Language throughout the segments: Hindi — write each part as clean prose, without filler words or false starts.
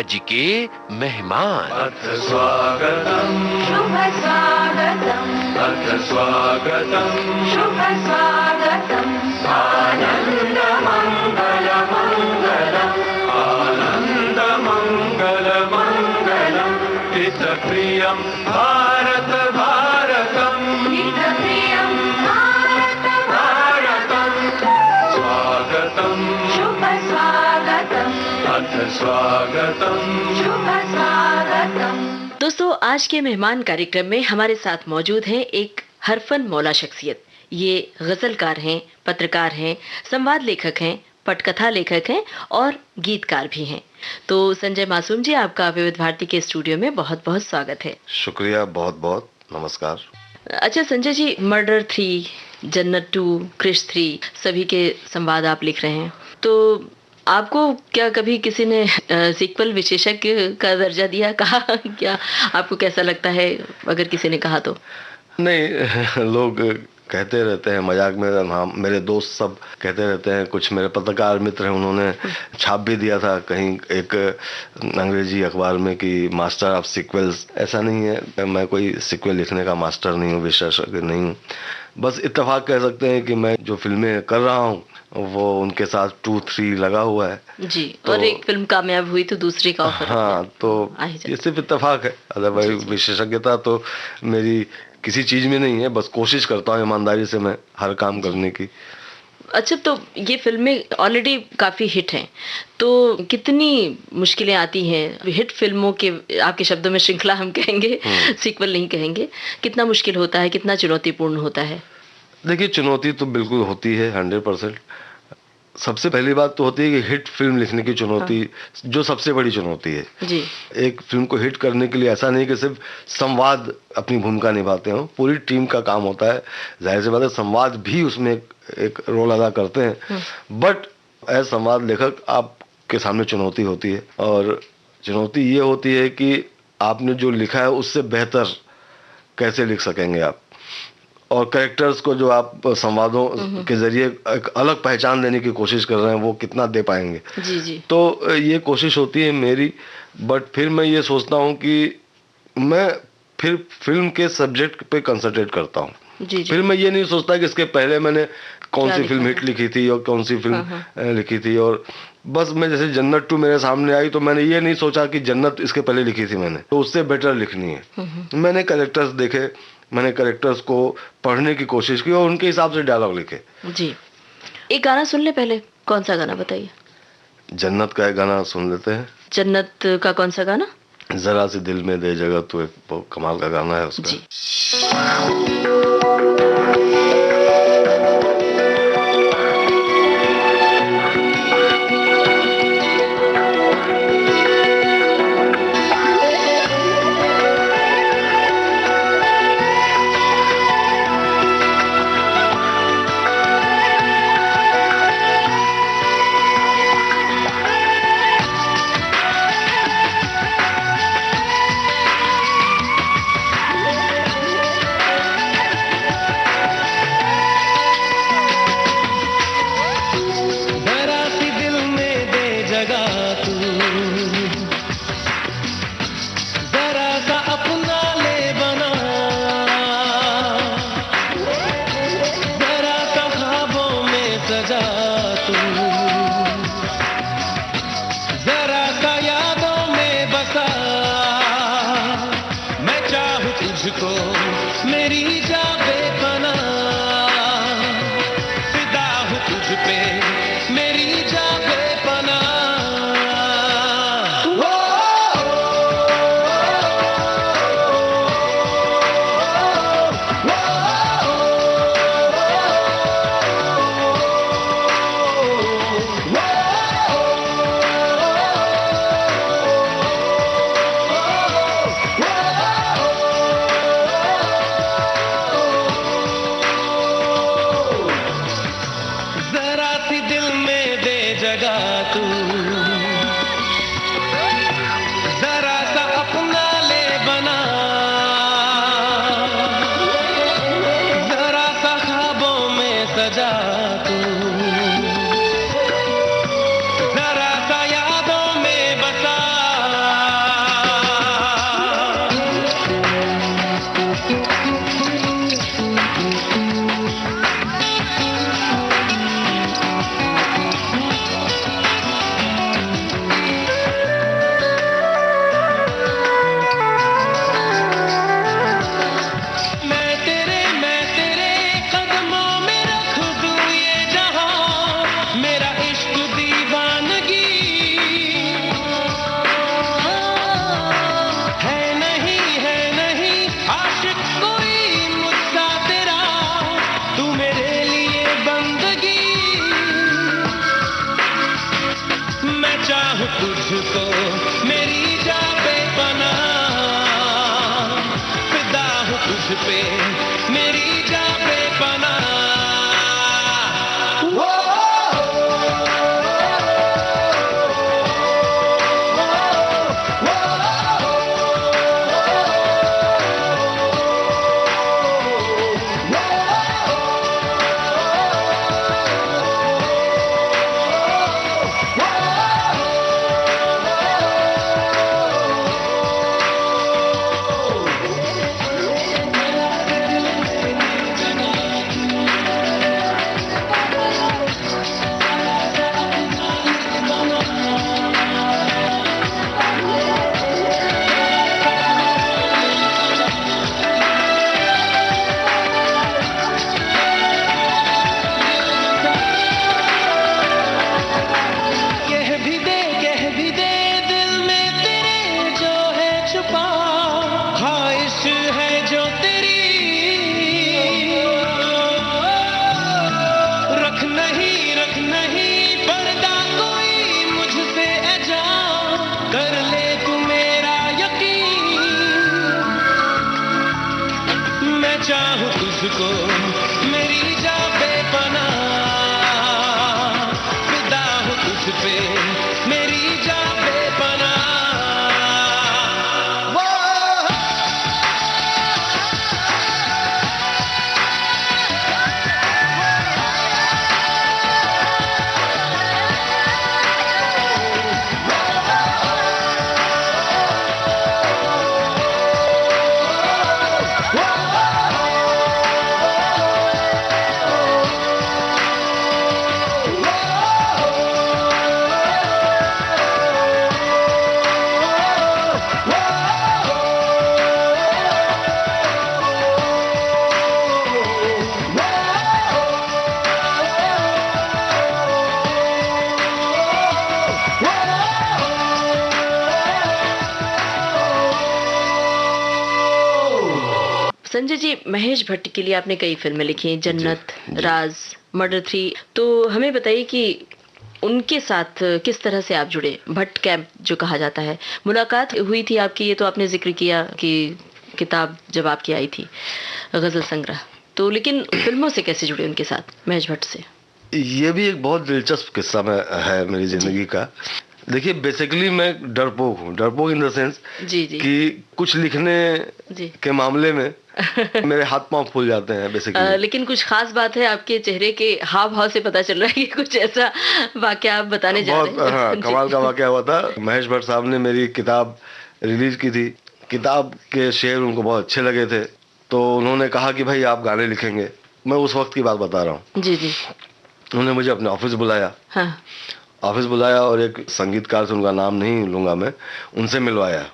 आज के मेहमान। अथ स्वागतम् शुभ स्वागतम् अथ स्वागतम् शुभ स्वागतम् आनन्द मङ्गल मङ्गलम् आनन्द मङ्गल मङ्गलम् हितप्रियं भारत भारतम् हितप्रियं भारत भारतम् स्वागतम् शुभ स्वागतम् अथ स्वागतम् शुभ स्वागतम्। दोस्तों, आज के मेहमान कार्यक्रम में हमारे साथ मौजूद हैं एक हरफन मौला शख्सियत। ये गजलकार हैं, पत्रकार हैं, संवाद लेखक हैं, पटकथा लेखक हैं और गीतकार भी हैं। तो संजय मासूम जी, आपका विविध भारती के स्टूडियो में बहुत बहुत स्वागत है। शुक्रिया, बहुत बहुत नमस्कार। अच्छा संजय जी, मर्डर 3, जन्नत 2, क्रिश 3 सभी के संवाद आप लिख रहे हैं। तो आपको क्या कभी किसी ने सीक्वल विशेषज्ञ का दर्जा दिया, कहा क्या आपको कैसा लगता है अगर किसी ने कहा तो? नहीं, लोग कहते रहते हैं मजाक में, हाँ मेरे दोस्त सब कहते रहते हैं। कुछ मेरे पत्रकार मित्र हैं, उन्होंने छाप भी दिया था कहीं एक अंग्रेजी अखबार में कि मास्टर ऑफ सीक्वल्स। ऐसा नहीं है, मैं कोई सीक्वल लिखने का मास्टर नहीं हूँ, विशेषज्ञ नहीं हूँ। बस इत्तेफाक कह सकते हैं कि मैं जो फिल्में कर रहा हूँ वो उनके साथ 2-3 लगा हुआ है जी। तो और एक फिल्म कामयाब हुई तो दूसरी का ऑफर। हाँ, तो ये सिर्फ इत्तेफाक है, अदरवाइज विशेषज्ञता तो मेरी किसी चीज में नहीं है। बस कोशिश करता हूँ ईमानदारी से मैं हर काम करने की। अच्छा, तो ये फिल्में ऑलरेडी काफी हिट हैं, तो कितनी मुश्किलें आती हैं हिट फिल्मों के, आपके शब्दों में श्रृंखला हम कहेंगे, सीक्वल नहीं कहेंगे, कितना मुश्किल होता है, कितना चुनौतीपूर्ण होता है? देखिए, चुनौती तो बिल्कुल होती है 100%। सबसे पहली बात तो होती है कि हिट फिल्म लिखने की चुनौती, हाँ। जो सबसे बड़ी चुनौती है जी। एक फिल्म को हिट करने के लिए ऐसा नहीं कि सिर्फ संवाद अपनी भूमिका निभाते हो, पूरी टीम का काम होता है। जाहिर सी बात है, संवाद भी उसमें एक रोल अदा करते हैं। बट एज संवाद लेखक आपके सामने चुनौती होती है, और चुनौती ये होती है कि आपने जो लिखा है उससे बेहतर कैसे लिख सकेंगे आप, और कैरेक्टर्स को जो आप संवादों के जरिए एक अलग पहचान देने की कोशिश कर रहे हैं वो कितना दे पाएंगे जी जी। तो ये कोशिश होती है मेरी। बट फिर मैं ये सोचता हूँ कि मैं फिर फिल्म के सब्जेक्ट पे कंसंट्रेट करता हूँ जी जी। फिर मैं ये नहीं सोचता कि इसके पहले मैंने कौन सी फिल्म हिट लिखी थी और कौन सी फिल्म लिखी थी। और बस मैं जैसे जन्नत 2 मेरे सामने आई तो मैंने ये नहीं सोचा कि जन्नत इसके पहले लिखी थी मैंने, तो उससे बेटर लिखनी है। मैंने कैरेक्टर्स देखे, मैंने कैरेक्टर्स को पढ़ने की कोशिश की और उनके हिसाब से डायलॉग लिखे जी। एक गाना सुन ले पहले, कौन सा गाना बताइए? जन्नत का एक गाना सुन लेते हैं। जन्नत का कौन सा गाना? जरा सी दिल में दे जगह, तो एक कमाल का गाना है उसका जी। तुझको मेरी जा बेपनाह, फिदा हूँ तुझ पे मेरी जा बेपनाह। चाहूं तुझको मेरी जा बेपनाह, फिदा हूं तुझ पे मेरी जा बेपनाह। संजय जी, महेश भट्ट के लिए आपने कई फिल्में लिखी हैं, जन्नत, राज, मर्डर 3। तो हमें बताइए कि उनके साथ किस तरह से आप जुड़े? भट्ट कैंप जो कहा जाता है, मुलाकात हुई थी आपकी, ये तो आपने जिक्र किया कि किताब जब आपकी आई थी गजल संग्रह, तो लेकिन फिल्मों से कैसे जुड़े उनके साथ, महेश भट्ट से? ये भी एक बहुत दिलचस्प किस्सा में है मेरी जिंदगी का। देखिए, बेसिकली मैं डरपोक हूँ, डरपोक इन द सेंस कि कुछ लिखने के मामले में मेरे हाथ पांव फूल जाते हैं बेसिकली। लेकिन कुछ खास बात है, आपके चेहरे के हाव भाव से पता चल रहा है कि कुछ ऐसा वाकया आप बताने जा रहे हैं। हाँ, कमाल का वाकया हुआ था। महेश भट्ट साहब ने मेरी किताब रिलीज की थी, किताब के शेर उनको बहुत अच्छे लगे थे, तो उन्होंने कहा कि भाई आप गाने लिखेंगे। मैं उस वक्त की बात बता रहा हूँ। जी जी। उन्होंने मुझे अपने ऑफिस बुलाया। हाँ। ऑफिस बुलाया और एक संगीतकार से, उनका नाम नहीं लूंगा मैं, उनसे मिलवाया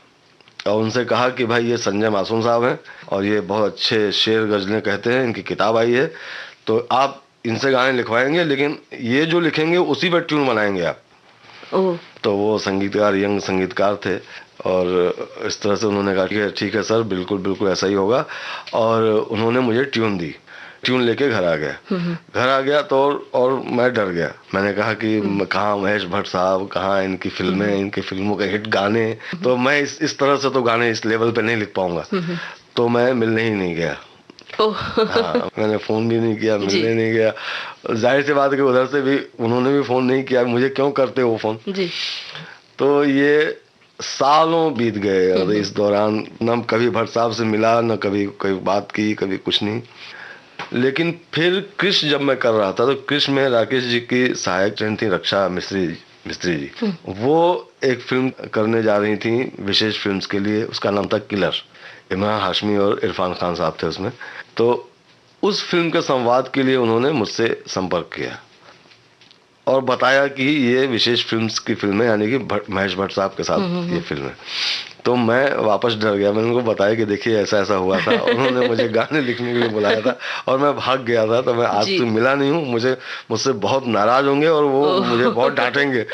और उनसे कहा कि भाई ये संजय मासूम साहब हैं और ये बहुत अच्छे शेर गजलें कहते हैं, इनकी किताब आई है, तो आप इनसे गाने लिखवाएंगे, लेकिन ये जो लिखेंगे उसी पर ट्यून बनाएंगे आप। तो वो संगीतकार यंग संगीतकार थे और इस तरह से उन्होंने कहा कि ठीक है सर, बिल्कुल बिल्कुल ऐसा ही होगा। और उन्होंने मुझे ट्यून दी, ट्यून लेके घर आ गया। घर आ गया तो और मैं डर गया। मैंने कहा कि कहाँ महेश भट्ट साहब, कहाँ इनकी फिल्में, इनकी फिल्मों के हिट गाने, तो मैं इस तरह से तो गाने इस लेवल पे नहीं लिख पाऊंगा। तो मैं मिलने ही नहीं गया। हाँ, मैंने फोन भी नहीं किया, मिलने नहीं गया। जाहिर सी बात है कि उधर से भी उन्होंने भी फोन नहीं किया, मुझे क्यों करते वो फोन। तो ये सालों बीत गए और इस दौरान न कभी भट्ट साहब से मिला, न कभी कोई बात की, कभी कुछ नहीं। लेकिन फिर कृष्ण जब मैं कर रहा था, तो कृष्ण में राकेश जी की सहायक ट्रेन थी रक्षा मिस्त्री जी। वो एक फिल्म करने जा रही थी विशेष फिल्म्स के लिए, उसका नाम था किलर। इमरान हाशमी और इरफान खान साहब थे उसमें। तो उस फिल्म के संवाद के लिए उन्होंने मुझसे संपर्क किया और बताया कि ये विशेष फिल्म्स की फिल्म है, यानी कि महेश भट्ट साहब के साथ ये फिल्म है। तो मैं वापस डर गया। मैंने उनको बताया कि देखिए ऐसा ऐसा हुआ था, उन्होंने मुझे गाने लिखने के लिए बुलाया था और मैं भाग गया था। तो मैं आज तक मिला नहीं हूँ, मुझसे बहुत नाराज होंगे और वो मुझे बहुत डांटेंगे।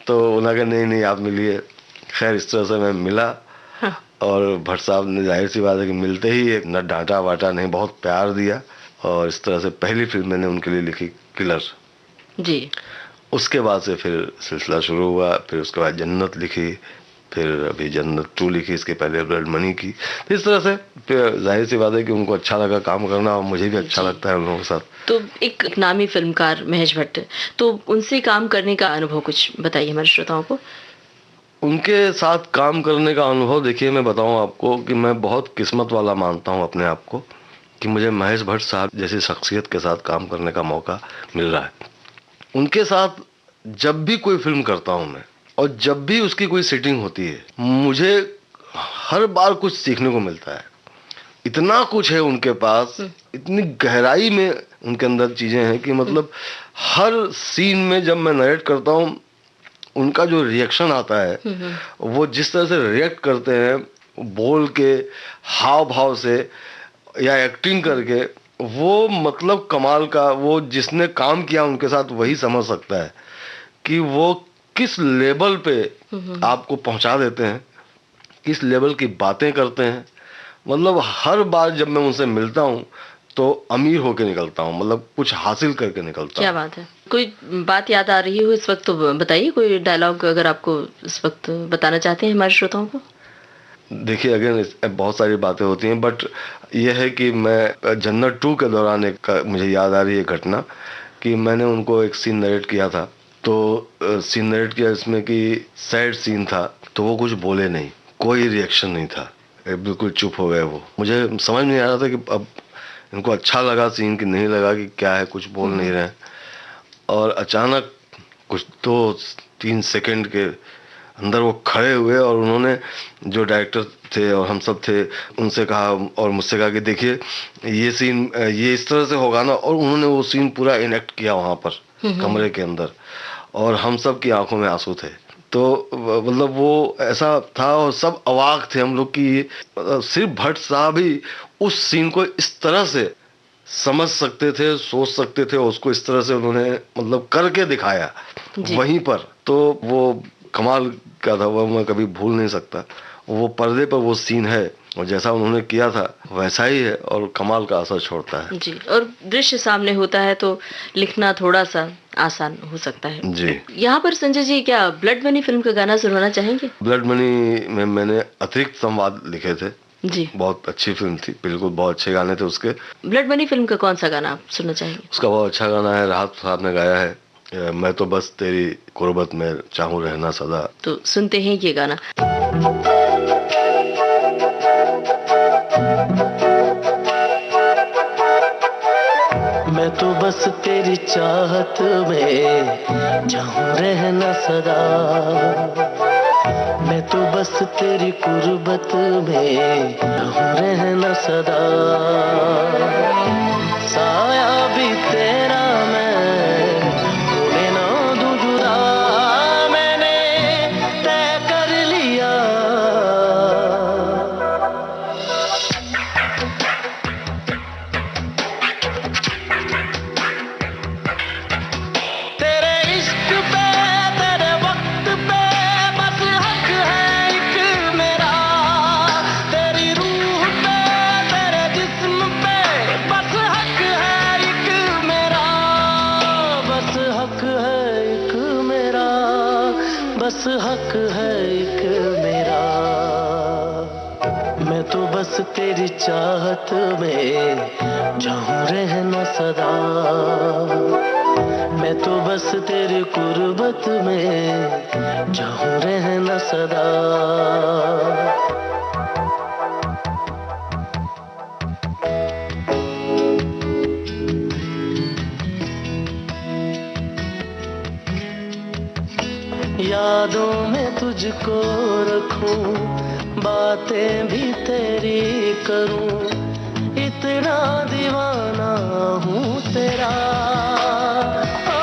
तो उन्होंने कहा नहीं आप मिलिए। खैर इस तरह से मैं मिला और भट्ट साहब ने जाहिर सी बात है कि मिलते ही न डांटा वाटा नहीं, बहुत प्यार दिया। और इस तरह से पहली फिल्म मैंने उनके लिए लिखी किलर जी। उसके बाद से फिर सिलसिला शुरू हुआ। फिर उसके बाद जन्नत लिखी, फिर अभी जन्नत 2 लिखी, इसके पहले ब्लड मनी की। तो इस तरह से फिर जाहिर सी बात है कि उनको अच्छा लगा काम करना, और मुझे भी अच्छा लगता है उन लोगों के साथ। तो एक नामी फिल्मकार महेश भट्ट, तो उनसे काम करने का अनुभव कुछ बताइए हमारे श्रोताओं को। उनके साथ काम करने का अनुभव, देखिए मैं बताऊं आपको कि मैं बहुत किस्मत वाला मानता हूं अपने आप को कि मुझे महेश भट्ट साहब जैसी शख्सियत के साथ काम करने का मौका मिल रहा है। उनके साथ जब भी कोई फिल्म करता हूं मैं, और जब भी उसकी कोई सेटिंग होती है, मुझे हर बार कुछ सीखने को मिलता है। इतना कुछ है उनके पास, इतनी गहराई में उनके अंदर चीजें हैं कि मतलब हर सीन में जब मैं नरेट करता हूं, उनका जो रिएक्शन आता है, वो जिस तरह से रिएक्ट करते हैं, बोल के, हाव भाव से या एक्टिंग करके, वो मतलब कमाल का। वो जिसने काम किया उनके साथ वही समझ सकता है कि वो किस लेवल पे आपको पहुंचा देते हैं, किस लेवल की बातें करते हैं। मतलब हर बार जब मैं उनसे मिलता हूं तो अमीर होके निकलता हूं, मतलब कुछ हासिल करके निकलता हूं। क्या बात है। कोई बात याद आ रही हो इस वक्त तो बताइए, कोई डायलॉग अगर आपको इस वक्त बताना चाहते हैं हमारे श्रोताओं को। देखिए अगेन बहुत सारी बातें होती हैं, बट ये है कि मैं जन्नत 2 के दौरान एक मुझे याद आ रही है घटना कि मैंने उनको एक सीन नरेट किया था। तो सीन नरेट किया इसमें कि सैड सीन था, तो वो कुछ बोले नहीं, कोई रिएक्शन नहीं था, बिल्कुल चुप हो गए। वो मुझे समझ नहीं आ रहा था कि अब इनको अच्छा लगा सीन कि नहीं लगा, कि क्या है, कुछ बोल नहीं रहे हैं। और अचानक कुछ 2-3 सेकंड के अंदर वो खड़े हुए और उन्होंने, जो डायरेक्टर थे और हम सब थे, उनसे कहा और मुझसे कहा कि देखिए ये सीन ये इस तरह से होगा ना। और उन्होंने वो सीन पूरा इनेक्ट किया वहाँ पर कमरे के अंदर, और हम सब की आंखों में आंसू थे। तो मतलब वो ऐसा था और सब अवाक थे हम लोग कि सिर्फ भट्ट साहब ही उस सीन को इस तरह से समझ सकते थे, सोच सकते थे, और उसको इस तरह से उन्होंने मतलब करके दिखाया वहीं पर। तो वो कमाल का था, वो मैं कभी भूल नहीं सकता। वो पर्दे पर वो सीन है और जैसा उन्होंने किया था वैसा ही है, और कमाल का असर छोड़ता है जी। और दृश्य सामने होता है तो लिखना थोड़ा सा आसान हो सकता है जी। यहाँ पर संजय जी, क्या ब्लड मनी फिल्म का गाना सुनवाना चाहेंगे? ब्लड मनी में मैंने अतिरिक्त संवाद लिखे थे जी। बहुत अच्छी फिल्म थी, बिल्कुल बहुत अच्छे गाने थे उसके। ब्लड मनी फिल्म का कौन सा गाना आप सुनना चाहेंगे? उसका बहुत अच्छा गाना है, राहत साहब ने गाया है, मैं तो बस तेरी कुर्बत में चाहूं रहना सदा। तो सुनते हैं ये गाना। मैं तो बस तेरी चाहत में चाहूं रहना सदा, मैं तो बस तेरी कुर्बत में चाहूं रहना सदा। साया भी तेरा मैं होने ना दूं जुदा, मैंने तय कर लिया। तेरे इश्क पे, तेरे वक्त पे बस हक है एक मेरा, तेरी रूह पे, तेरे जिस्म पे बस हक है एक मेरा, बस हक है एक मेरा, बस हक है एक मेरा। मैं तो बस तेरी चाहत में चाहूं रहना सदा, मैं तो बस तेरी कुर्बत में चाहूं रहना सदा। यादों में तुझको रखूं, बातें भी तेरी करूं, इतना दीवाना हूँ तेरा। ओ,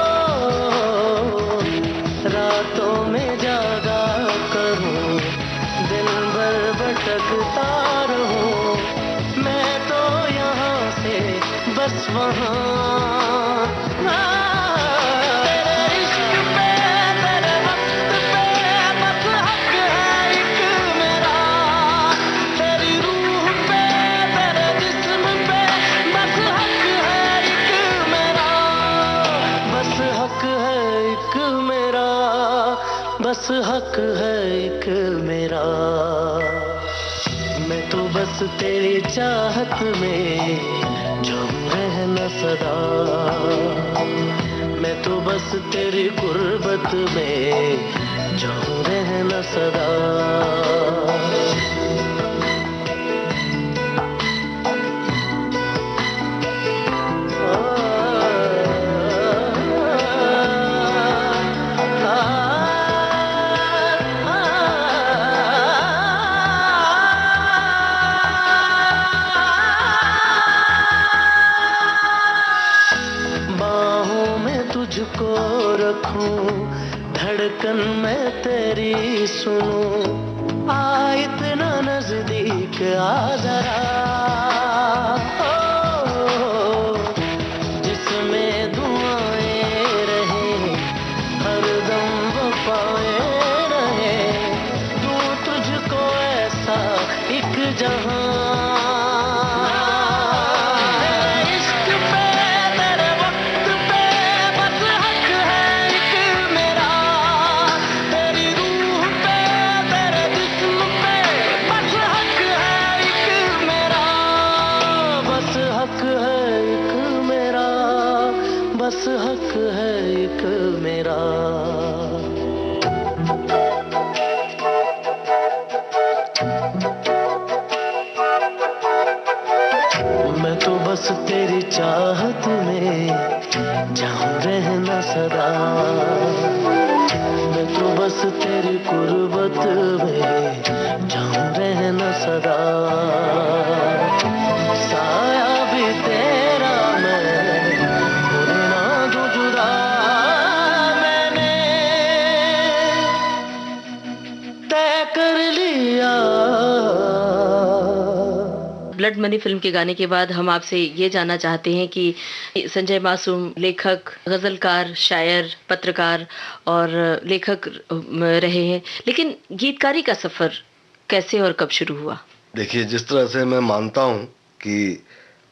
रातों में जागा करूं, दिन भर भटकता रहूं, मैं तो यहाँ से बस वहाँ। हक है एक बस हक है एक मेरा, मैं तो बस तेरी चाहत में जाऊं रहना सदा, मैं तो बस तेरी गुर्बत में जाऊं रहना सदा। तुझको रखूं, धड़कन मैं तेरी सुनूं, आ इतना नजदीक आ जरा, जिसमें दुआएं रहे हरदम वफाएं रहे, दूं तुझको ऐसा एक जहां। बस हक है एक मेरा। मैं तो बस तेरी चाहत में जाऊं रहना सदा, मैं तो बस तेरी गुर्बत में जाऊं रहना सदा। साया भी तेरा मैं ब्लड मनी फिल्म के गाने के बाद हम आपसे ये जानना चाहते हैं कि संजय मासूम लेखक, गजलकार, शायर, पत्रकार और लेखक रहे हैं, लेकिन गीतकारी का सफर कैसे और कब शुरू हुआ? देखिए, जिस तरह से मैं मानता हूँ कि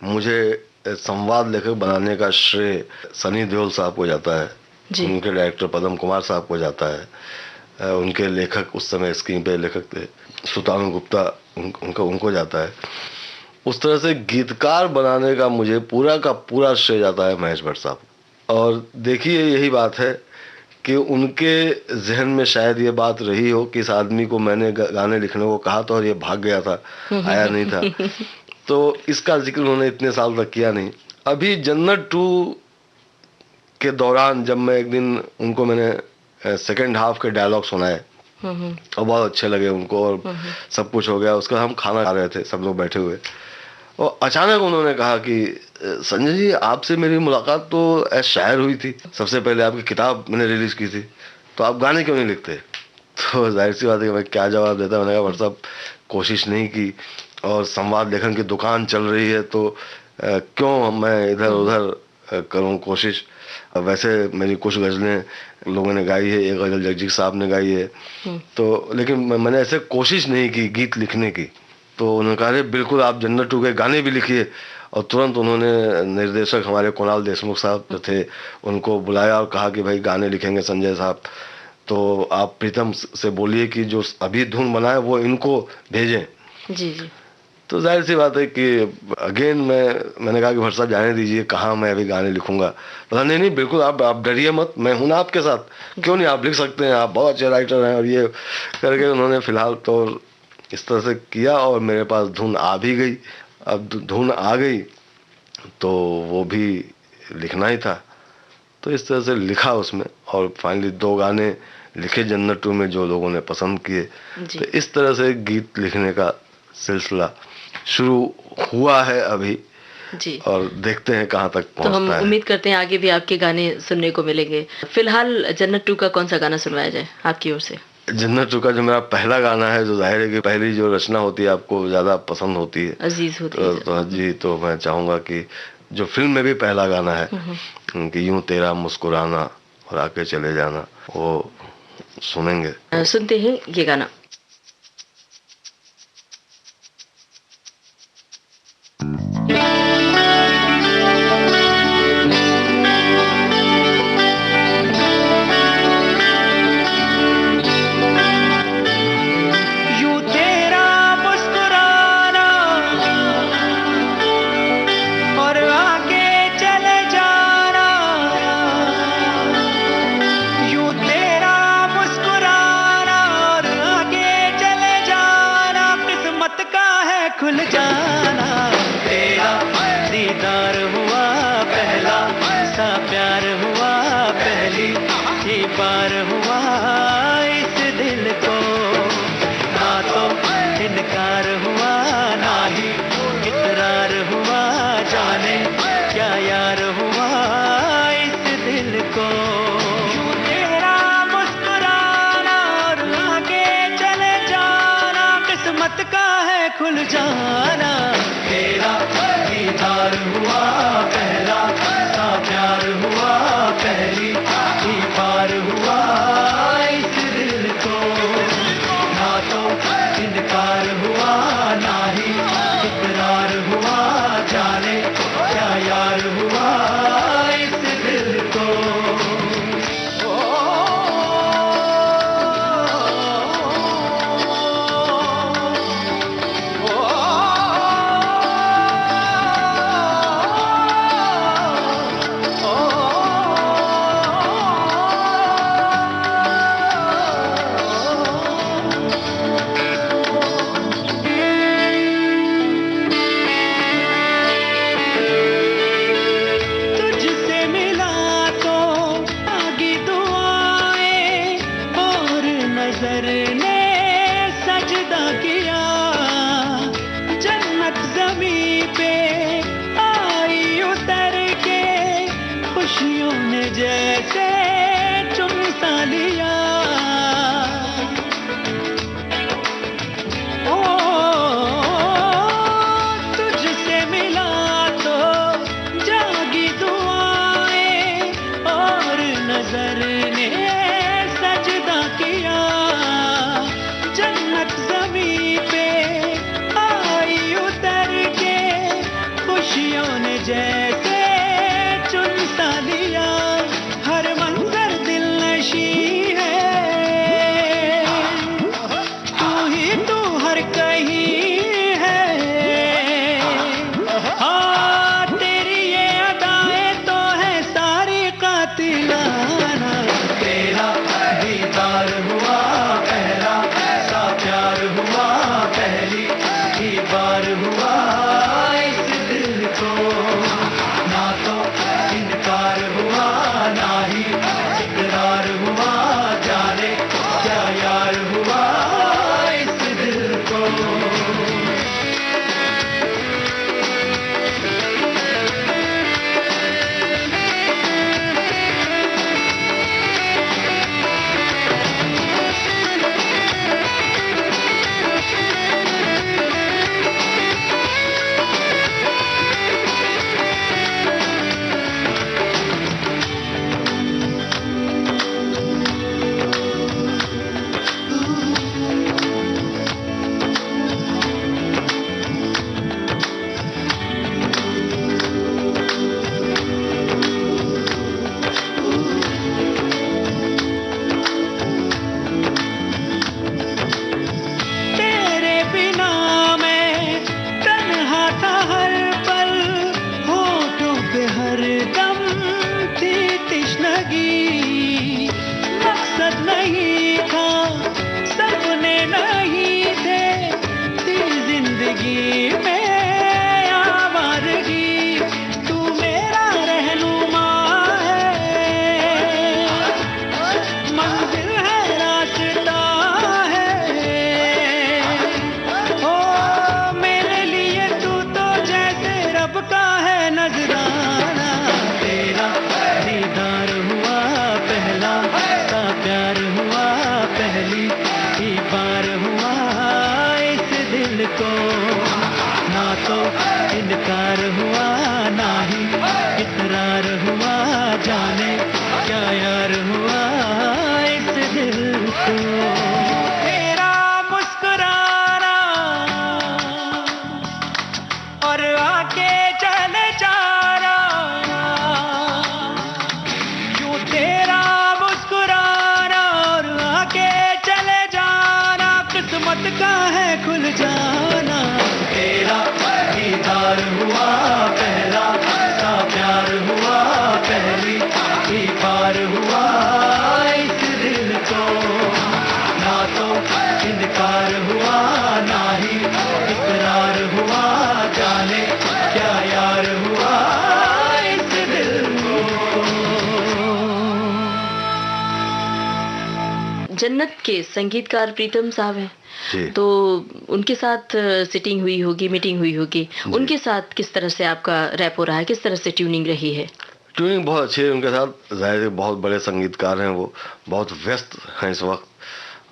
मुझे संवाद लेखक बनाने का श्रेय सनी देओल साहब को जाता है, उनके डायरेक्टर पदम कुमार साहब को जाता है, उनके लेखक उस समय स्क्रीन पे लेखक थे सुतानु गुप्ता, उनको जाता है। उस तरह से गीतकार बनाने का मुझे पूरा का पूरा श्रेय जाता है महेश भट्ट साहब। और देखिए, यही बात है कि उनके जहन में शायद ये बात रही हो कि इस आदमी को मैंने गाने लिखने को कहा था और ये भाग गया था, आया नहीं था, तो इसका जिक्र उन्होंने इतने साल तक किया नहीं। अभी जन्नत 2 के दौरान जब मैं एक दिन उनको मैंने सेकेंड हाफ के डायलॉग सुनाए और बहुत अच्छे लगे उनको और सब कुछ हो गया। उसके बाद हम खाना खा रहे थे, सब लोग बैठे हुए, और अचानक उन्होंने कहा कि संजय जी, आपसे मेरी मुलाकात तो एज शायर हुई थी, सबसे पहले आपकी किताब मैंने रिलीज की थी, तो आप गाने क्यों नहीं लिखते? तो जाहिर सी बात है कि मैं क्या जवाब देता। मैंने कहा, भट्ट साहब, कोशिश नहीं की, और संवाद लेखन की दुकान चल रही है तो क्यों मैं इधर उधर करूं कोशिश। वैसे मेरी कुछ गज़लें लोगों ने गाई है, एक गज़ल जगजीत साहब ने गाई है, तो लेकिन मैंने ऐसे कोशिश नहीं की गीत लिखने की। तो उन्होंने कहा, अरे बिल्कुल, आप जन्नत 2 के गाने भी लिखिए। और तुरंत उन्होंने निर्देशक हमारे कुणाल देशमुख साहब जो थे उनको बुलाया और कहा कि भाई गाने लिखेंगे संजय साहब, तो आप प्रीतम से बोलिए कि जो अभी धुन बनाए वो इनको भेजें। जी जी। तो जाहिर सी बात है कि अगेन मैंने कहा कि भट्ट साहब जाने दीजिए, कहाँ मैं अभी गाने लिखूंगा। बोला, नहीं नहीं, बिल्कुल आप डरिए मत, मैं हूं ना आपके साथ, क्यों नहीं, आप लिख सकते हैं, आप बहुत अच्छे राइटर हैं। और ये करके उन्होंने फिलहाल तो इस तरह से किया और मेरे पास धुन आ भी गई। अब धुन आ गई तो वो भी लिखना ही था, तो इस तरह से लिखा उसमें, और फाइनली 2 गाने लिखे जन्नत 2 में जो लोगों ने पसंद किए। तो इस तरह से गीत लिखने का सिलसिला शुरू हुआ है अभी जी, और देखते हैं कहाँ तक पहुँचता है। तो हम उम्मीद करते हैं आगे भी आपके गाने सुनने को मिलेंगे। फिलहाल जन्नत 2 का कौन सा गाना सुनवाया जाए आपकी ओर से? जन्नत 2 का जो मेरा पहला गाना है, जो जाहिर है कि पहली जो रचना होती है आपको ज्यादा पसंद होती है, अजीज होती है। तो जी, तो मैं चाहूंगा कि जो फिल्म में भी पहला गाना है कि यूं तेरा मुस्कुराना और आके चले जाना, वो सुनेंगे। सुनते हैं ये गाना। ही पार हुआ इस दिल को, ना तो इनकार हुआ ना ही इकरार हुआ, जाने क्या यार हुआ इस दिल को। यूं तेरा मुस्कुराना और आगे चले जाना किस्मत का है खुल जाना, तेरा दीदार हुआ पहला सा प्यार हुआ, पहली ही बार हुआ इस दिल को, ना तो इनकार हुआ ना ही इकरार हुआ, जाने क्या यार हुआ इस दिल को। नजर ने सजदा किया, जन्नत ज़मीं पे आई उतर के, खुशियों ने जैसे चुन सा लिया। ओ तुझसे मिला तो जागी दुआएं, और नजर ने सजदा किया, जन्नत ज़मीं पे आई उतर के, खुशियों ने जैसे चुन सा लिया। हर मंजर दिल नशी है, तू ही तू हर कहीं है, हाँ तेरी ये अदाएं तो है सारी कातिलाना, तेरा दीदार हुआ पहला सा प्यार हुआ, पहली ही बार हुआ इस दिल को, ना तो इनकार हुआ ना ही इकरार हुआ, जाने क्या यार हुआ इस दिल को। तेरे बिना मैं तन्हा था हर पल, होठों पे हर दम थी तश्नगी, मकसद नहीं था सपने नहीं थे, थी जिंदगी में आवारगी, तू मेरा रहनुमा है, मंजिल है रास्ता है, ओ मेरे लिए तू तो जैसे रब का है नजराना, तेरा दीदार हुआ पहला सा प्यार हुआ, पहली ही बार हुआ इस दिल को, ना तो इनकार हुआ ना ही इकरार हुआ, जाने क्या यार हुआ इस दिल को। तेरा मुस्कुराना और आके चले जाना, यूं तेरा मुस्कुराना और आके चले जाना किस्मत का है खुल जाना, तेरा दीदार हुआ पहला सा प्यार हुआ, पहली ही बार हुआ इस दिल को, ना तो इनकार हुआ ना ही इकरार हुआ, जाने क्या यार हुआ इस दिल को। जन्नत के संगीतकार प्रीतम साहब हैं, जी। तो उनके साथ सिटिंग हुई होगी, मीटिंग हुई होगी, उनके साथ किस तरह से आपका रैप हो रहा है, किस तरह से ट्यूनिंग रही है? ट्यूनिंग बहुत अच्छी है उनके साथ। जाहिर है बहुत बड़े संगीतकार हैं, वो बहुत व्यस्त हैं इस वक्त,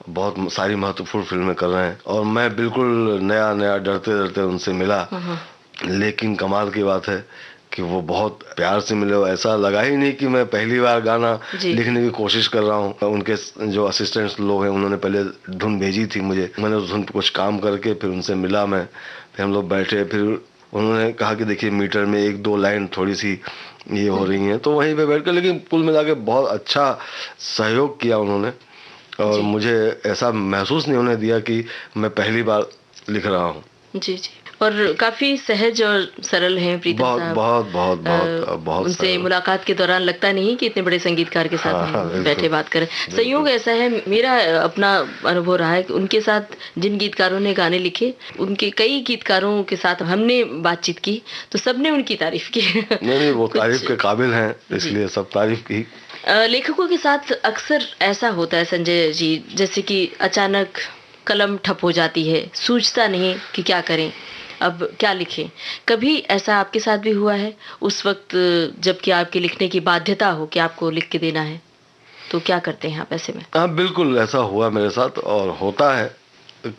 बहुत सारी महत्वपूर्ण फिल्में कर रहे हैं, और मैं बिल्कुल नया नया डरते डरते उनसे मिला। लेकिन कमाल की बात है कि वो बहुत प्यार से मिले। ऐसा लगा ही नहीं कि मैं पहली बार गाना लिखने की कोशिश कर रहा हूँ। उनके जो असिस्टेंट्स लोग हैं उन्होंने पहले धुन भेजी थी मुझे, मैंने उस धुन पर कुछ काम करके फिर उनसे मिला मैं, फिर हम लोग बैठे, फिर उन्होंने कहा कि देखिए मीटर में 1-2 लाइन थोड़ी सी ये हो रही हैं, तो वहीं पे बैठ कर, लेकिन कुल मिला के बहुत अच्छा सहयोग किया उन्होंने, और मुझे ऐसा महसूस नहीं होने दिया कि मैं पहली बार लिख रहा हूँ। जी जी, और काफी सहज और सरल हैं प्रीतम साहब। बहुत उनसे मुलाकात के दौरान लगता नहीं कि इतने बड़े संगीतकार के साथ हम बैठे बात करें। संयोग ऐसा है, मेरा अपना अनुभव रहा है कि उनके साथ जिन गीतकारों ने गाने लिखे, उनके कई गीतकारों के साथ हमने बातचीत की तो सबने उनकी तारीफ की। नहीं, वो तारीफ के काबिल हैं, इसलिए सब तारीफ की। लेखकों के साथ अक्सर ऐसा होता है संजय जी, जैसे कि अचानक कलम ठप हो जाती है, सूझता नहीं कि क्या करें, अब क्या लिखें। कभी ऐसा आपके साथ भी हुआ है उस वक्त जबकि आपके लिखने की बाध्यता हो कि आपको लिख के देना है, तो क्या करते हैं आप ऐसे में? हाँ बिल्कुल, ऐसा हुआ मेरे साथ और होता है।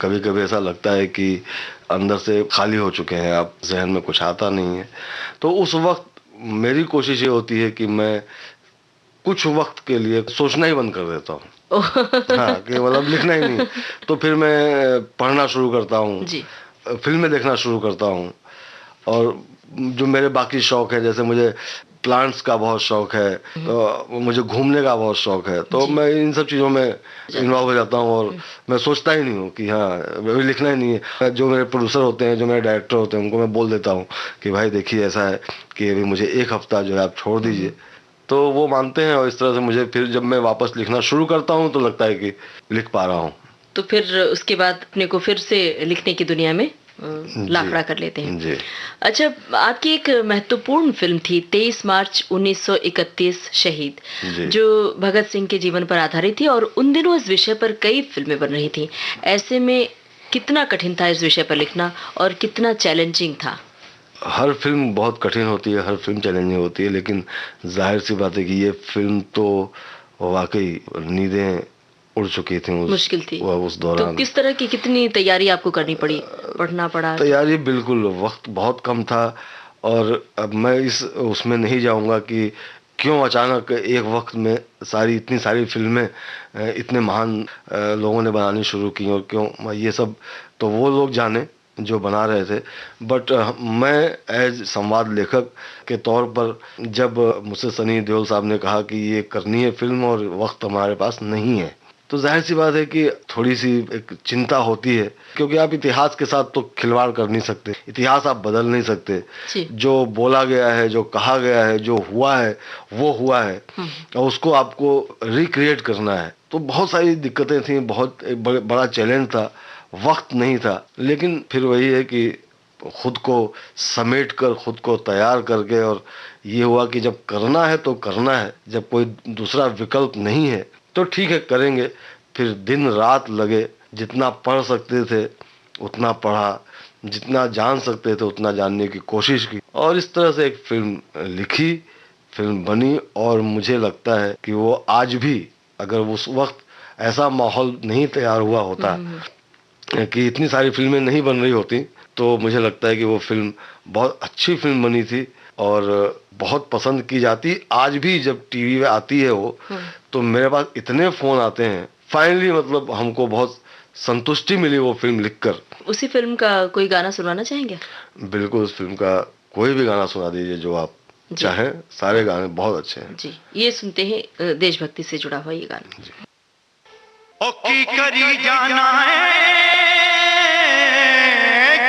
कभी कभी ऐसा लगता है कि अंदर से खाली हो चुके हैं आप, जहन में कुछ आता नहीं है, तो उस वक्त मेरी कोशिश ये होती है कि मैं कुछ वक्त के लिए सोचना ही बंद कर देता हूँ। हाँ, कि मतलब लिखना ही नहीं, तो फिर मैं पढ़ना शुरू करता हूँ, फिल्में देखना शुरू करता हूँ, और जो मेरे बाकी शौक है, जैसे मुझे प्लांट्स का बहुत शौक है, तो मुझे घूमने का बहुत शौक है, तो मैं इन सब चीज़ों में इन्वॉल्व हो जाता हूँ, और मैं सोचता ही नहीं हूँ कि हाँ अभी लिखना ही नहीं है। जो मेरे प्रोड्यूसर होते हैं, जो मेरे डायरेक्टर होते हैं, उनको मैं बोल देता हूँ कि भाई देखिए ऐसा है कि अभी मुझे 1 हफ्ता जो है आप छोड़ दीजिए, तो वो मानते हैं, और इस तरह से मुझे फिर जब मैं वापस लिखना शुरू करता हूँ तो लगता है कि लिख पा रहा हूँ। तो फिर उसके बाद अपने को फिर से लिखने की दुनिया में लाखड़ा कर लेते हैं। जी। अच्छा, आपकी एक महत्वपूर्ण फिल्म थी 23 मार्च 1931 शहीद, जो भगत सिंह के जीवन पर आधारित थी, और उन दिनों इस विषय पर कई फिल्में बन रही थी। ऐसे में कितना कठिन था इस विषय पर लिखना और कितना चैलेंजिंग था? हर फिल्म बहुत कठिन होती है, हर फिल्म चैलेंजिंग होती है, लेकिन जाहिर सी बात है कि ये फिल्म तो वाकई नींदें उड़ चुकी थी, मुश्किल थी उस दौरान। तो किस तरह की कितनी तैयारी आपको करनी पड़ी, पढ़ना पड़ा? तैयारी बिल्कुल, वक्त बहुत कम था, और अब मैं उसमें नहीं जाऊंगा कि क्यों अचानक एक वक्त में इतनी सारी फिल्में इतने महान लोगों ने बनानी शुरू की, और क्यों, ये सब तो वो लोग जाने जो बना रहे थे। बट मैं एज संवाद लेखक के तौर पर, जब मुझसे सनी देओल साहब ने कहा कि ये करनी है फिल्म और वक्त हमारे पास नहीं है, तो जाहिर सी बात है कि थोड़ी सी एक चिंता होती है, क्योंकि आप इतिहास के साथ तो खिलवाड़ कर नहीं सकते, इतिहास आप बदल नहीं सकते। जो बोला गया है, जो कहा गया है, जो हुआ है वो हुआ है, और उसको आपको रिक्रिएट करना है। तो बहुत सारी दिक्कतें थी, बहुत बड़ा चैलेंज था, वक्त नहीं था, लेकिन फिर वही है कि खुद को समेट कर, खुद को तैयार करके, और ये हुआ कि जब करना है तो करना है, जब कोई दूसरा विकल्प नहीं है तो ठीक है करेंगे। फिर दिन रात लगे, जितना पढ़ सकते थे उतना पढ़ा, जितना जान सकते थे उतना जानने की कोशिश की, और इस तरह से एक फिल्म लिखी, फिल्म बनी। और मुझे लगता है कि वो आज भी, अगर उस वक्त ऐसा माहौल नहीं तैयार हुआ होता कि इतनी सारी फिल्में नहीं बन रही होती, तो मुझे लगता है कि वो फिल्म बहुत अच्छी फिल्म बनी थी और बहुत पसंद की जाती। आज भी जब टीवी में आती है वो, तो मेरे पास इतने फोन आते हैं। फाइनली मतलब हमको बहुत संतुष्टि मिली वो फिल्म लिखकर। उसी फिल्म का कोई गाना सुनाना चाहेंगे? बिल्कुल, उस फिल्म का कोई भी गाना सुना दीजिए जो आप चाहें, सारे गाने बहुत अच्छे हैं। जी, ये सुनते हैं देशभक्ति से जुड़ा हुआ ये गाना। ओ की करी जाना है,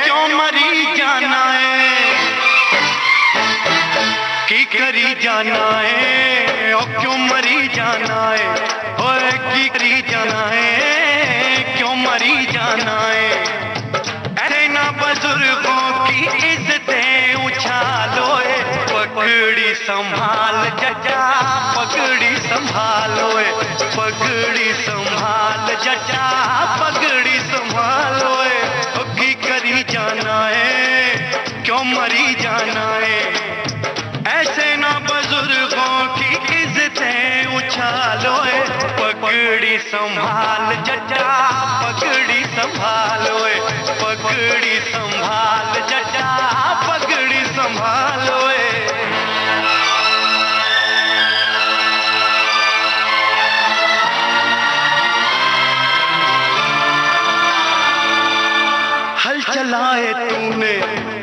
क्यों मरी जाना है, की करी जाना है, ओ क्यों मरी जाना है, ओए की करी जाना है, क्यों मरी जाना है। ऐसे ना बुजुर्गों की इज्जतें उछालो, पगड़ी संभाल जजा, पगड़ी संभालो, पगड़ी संभाल जटा पगड़ी संभालो की करी जाना है क्यों मरी जाना है ऐसे ना बुजुर्गों की इज्जतें उछालो पगड़ी संभाल जटा पगड़ी संभालो पगड़ी संभाल जटा पगड़ी संभालो हल चलाए तूने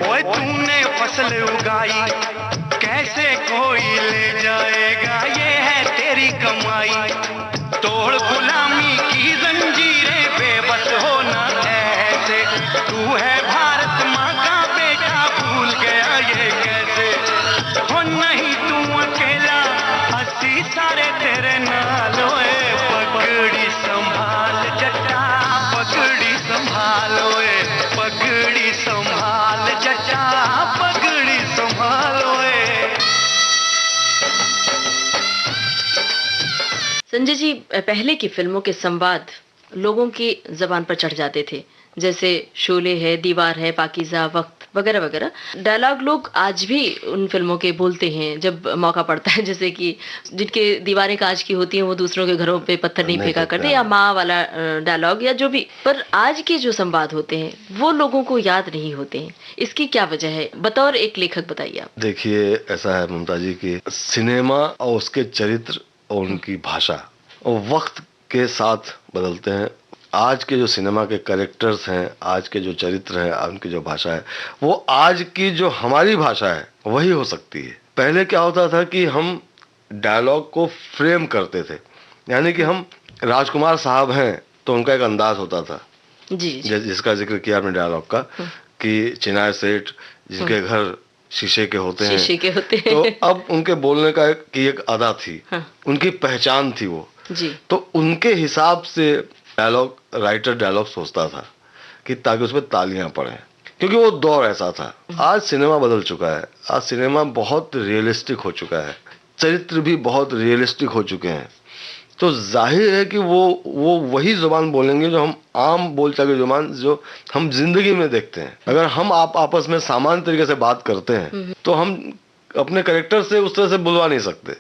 ओए तूने फसल उगाई कैसे कोई ले जाएगा ये है तेरी कमाई तोड़ गुलामी की जंजीरें बेबस होना ऐसे तू है भारत माँ का बेटा भूल गया ये कैसे हो नहीं तू अकेला 80 सारे तेरे नाल पगड़ी संभाल जटा पगड़ी संभालो पगड़ी संभाल जटा पगड़ी संभालो संजय जी, पहले की फिल्मों के संवाद लोगों की जबान पर चढ़ जाते थे, जैसे शोले है, दीवार है, पाकीज़ा, वक्त वगैरह वगैरह। डायलॉग लोग आज भी उन फिल्मों के बोलते हैं जब मौका पड़ता है, जैसे कि जिनके दीवारें कांच की होती हैं वो दूसरों के घरों पे पत्थर नहीं फेंका करते, या माँ वाला डायलॉग या जो भी। पर आज के जो संवाद होते हैं वो लोगों को याद नहीं होते हैं, इसकी क्या वजह है? बतौर एक लेखक बताइए आप। देखिए, ऐसा है ममता जी कि सिनेमा और उसके चरित्र और उनकी भाषा और वक्त के साथ बदलते हैं। आज के जो सिनेमा के कैरेक्टर्स हैं, आज के जो चरित्र हैं, उनकी जो भाषा है, वो आज की जो हमारी भाषा है वही हो सकती है। पहले क्या होता था कि हम डायलॉग को फ्रेम करते थे, यानी कि हम राजकुमार साहब हैं तो उनका एक अंदाज होता था जी। जिसका जिक्र किया आपने डायलॉग का, कि चिनाय सेठ जिनके घर शीशे के होते हैं, तो अब उनके बोलने का एक अदा थी, उनकी पहचान थी वो जी। तो उनके हिसाब से डायलॉग राइटर डायलॉग सोचता था कि ताकि उसमें तालियां पड़े, क्योंकि वो दौर ऐसा था। आज सिनेमा बदल चुका है, आज सिनेमा बहुत रियलिस्टिक हो चुका है, चरित्र भी बहुत रियलिस्टिक हो चुके हैं, तो जाहिर है कि वो वही जुबान बोलेंगे जो हम आम बोलचाल की जुबान जो हम जिंदगी में देखते हैं। अगर हम आपस में सामान्य तरीके से बात करते हैं तो हम अपने कैरेक्टर से उस तरह से बुलवा नहीं सकते।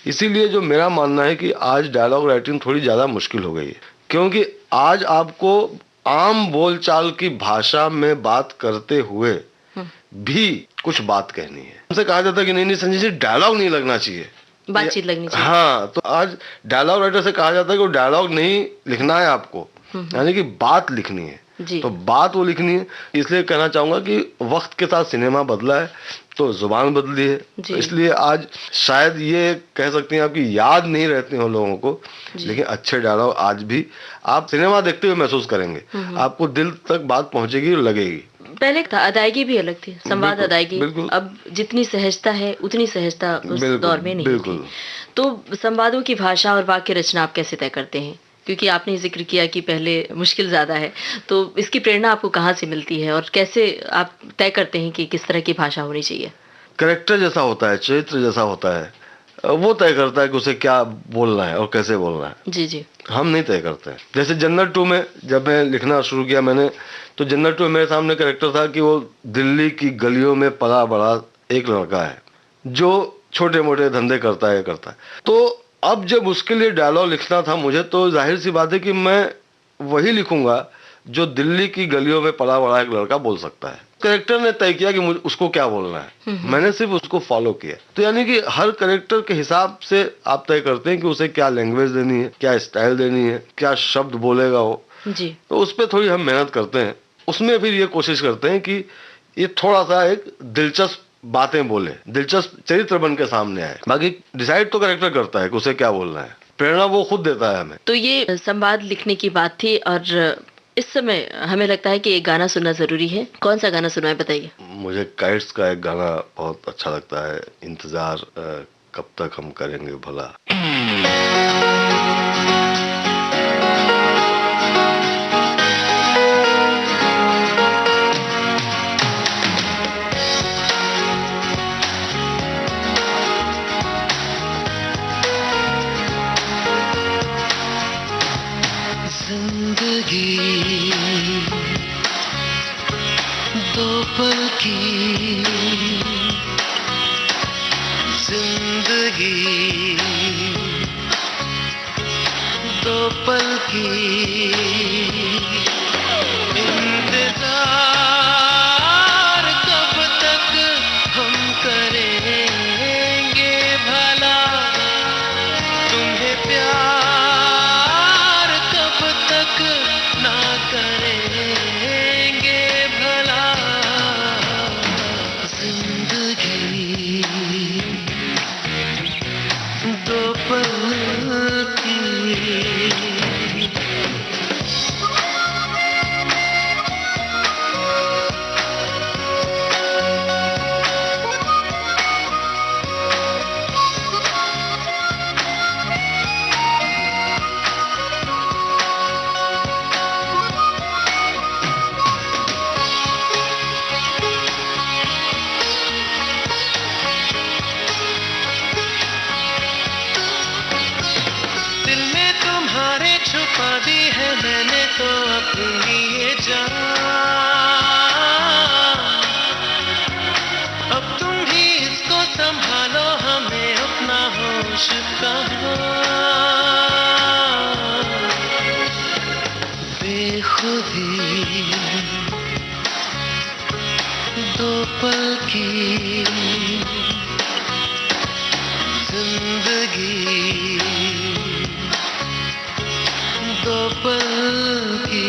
इसीलिए जो मेरा मानना है कि आज डायलॉग राइटिंग थोड़ी ज्यादा मुश्किल हो गई है, क्योंकि आज आपको आम बोलचाल की भाषा में बात करते हुए भी कुछ बात कहनी है। हमसे कहा जाता है कि नहीं संजय जी डायलॉग नहीं लगना चाहिए, बातचीत लगनी चाहिए। हाँ, तो आज डायलॉग राइटर से कहा जाता है कि वो डायलॉग नहीं लिखना है आपको, यानी कि बात लिखनी है जी। तो बात वो लिखनी है। इसलिए कहना चाहूंगा कि वक्त के साथ सिनेमा बदला है तो जुबान बदली है, तो इसलिए आज शायद ये कह सकते हैं आपकी याद नहीं रहती हो लोगों को, लेकिन अच्छे डायलॉग आज भी आप सिनेमा देखते हुए महसूस करेंगे, आपको दिल तक बात पहुंचेगी और लगेगी। पहले था अदायगी भी अलग थी, संवाद अदायगी, अब जितनी सहजता है उतनी सहजता उस दौर में नहीं थी। तो संवादों की भाषा और वाक्य रचना आप कैसे तय करते हैं? क्योंकि आपने जिक्र किया कि पहले मुश्किल ज्यादा है, तो इसकी प्रेरणा आपको कहाँ से मिलती है और कैसे आप तय करते हैं कि किस तरह की भाषा होनी चाहिए? कैरेक्टर जैसा होता है, चरित्र जैसा होता है, वो तय करता है कि उसे क्या बोलना है और कैसे बोलना है। जी जी। हम नहीं तय करते हैं। जैसे जन्नत 2 में जब मैं लिखना शुरू किया मैंने, तो जन्नत 2 में मेरे सामने कैरेक्टर था कि वो दिल्ली की गलियों में पला बड़ा एक लड़का है जो छोटे मोटे धंधे करता है। तो अब जब उसके लिए डायलॉग लिखना था मुझे, तो जाहिर सी बात है कि मैं वही लिखूंगा जो दिल्ली की गलियों में पला बड़ा एक लड़का बोल सकता है। कैरेक्टर ने तय किया कि मुझे उसको क्या बोलना है, मैंने सिर्फ उसको फॉलो किया। तो यानी कि हर कैरेक्टर के हिसाब से आप तय करते हैं कि उसे क्या लैंग्वेज देनी है, क्या स्टाइल देनी है, क्या शब्द बोलेगा वो जी। तो उस पर थोड़ी हम मेहनत करते हैं। उसमें फिर ये कोशिश करते हैं कि ये थोड़ा सा एक दिलचस्प बातें बोले, दिलचस्प चरित्र बन के सामने आए। बाकी डिसाइड तो कैरेक्टर करता है कि उसे क्या बोलना है, प्रेरणा वो खुद देता है हमें। तो ये संवाद लिखने की बात थी, और इस समय हमें लगता है कि एक गाना सुनना जरूरी है। कौन सा गाना सुना है बताइए? मुझे काइट्स का एक गाना बहुत अच्छा लगता है, इंतजार कब तक हम करेंगे भला। जिंदगी दो पल की जिंदगी दो पल की इंतजार कब तक हम करेंगे भला तुम्हें प्यार कब तक ना करेंगे भला जिंदगी दो पल की छुपा दी है मैंने तो अपनी ये जान अब तुम ही इसको संभालो हमें अपना होश कहाँ बेखुदी दो पल की जिंदगी दो पल की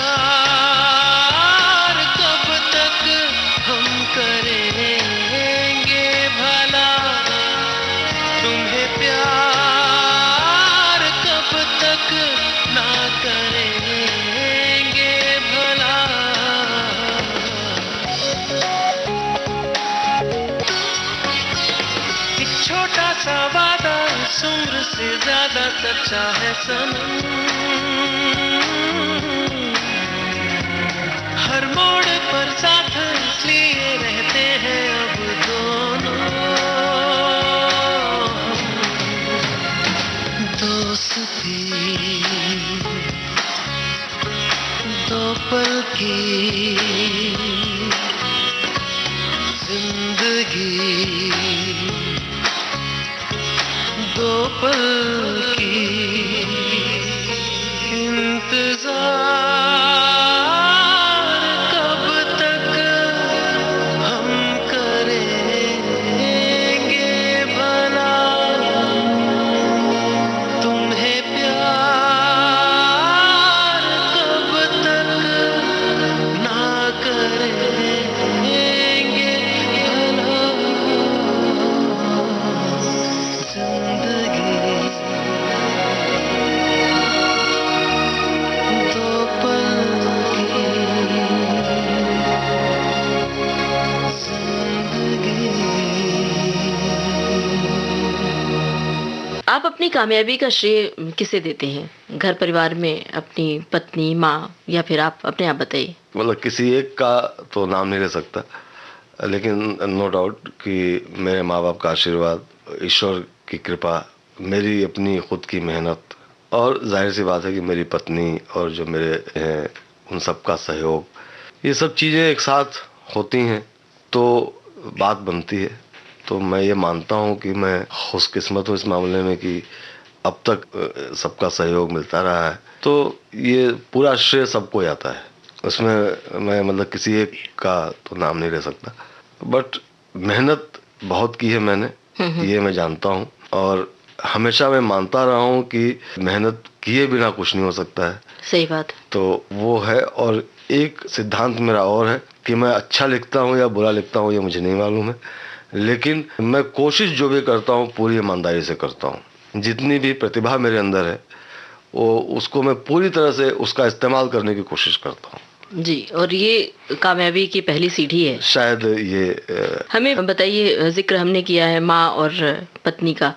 इंतजार कब तक हम करेंगे भला तुम्हें प्यार कब तक ना करेंगे भला एक छोटा सा वादा उम्र से ज्यादा सच्चा है सनम हर मोड़ पर साथ इसलिए रहते हैं अब दोनों दोस्ती दो पल की जिंदगी दो पल की इंतजार कब तक हम करेंगे भला तुम्हें प्यार कब तक ना करेंगे भला जिंदगी दो पल की जिंदगी आप अपनी कामयाबी का श्रेय किसे देते हैं? घर परिवार में अपनी पत्नी, माँ, या फिर आप अपने आप बताइए। मतलब किसी एक का तो नाम नहीं ले सकता, लेकिन नो डाउट कि मेरे माँ बाप का आशीर्वाद, ईश्वर की कृपा, मेरी अपनी खुद की मेहनत और जाहिर सी बात है कि मेरी पत्नी और जो मेरे हैं उन सब का सहयोग, ये सब चीज़ें एक साथ होती हैं तो बात बनती है। तो मैं ये मानता हूँ कि मैं खुशकिस्मत हूँ इस मामले में कि अब तक सबका सहयोग मिलता रहा है, तो ये पूरा श्रेय सबको जाता है। उसमें मैं मतलब किसी एक का तो नाम नहीं ले सकता, बट मेहनत बहुत की है मैंने, ये मैं जानता हूँ और हमेशा मैं मानता रहा हूँ कि मेहनत किए बिना कुछ नहीं हो सकता है। सही बात। तो वो है, और एक सिद्धांत मेरा और है कि मैं अच्छा लिखता हूँ या बुरा लिखता हूँ ये मुझे नहीं मालूम है, लेकिन मैं कोशिश जो भी करता हूँ पूरी ईमानदारी से करता हूँ। जितनी भी प्रतिभा मेरे अंदर है वो उसको मैं पूरी तरह से उसका इस्तेमाल करने की कोशिश करता हूँ। जी, और ये कामयाबी की पहली सीढ़ी है शायद ये। हमें बताइए, जिक्र हमने किया है माँ और पत्नी का,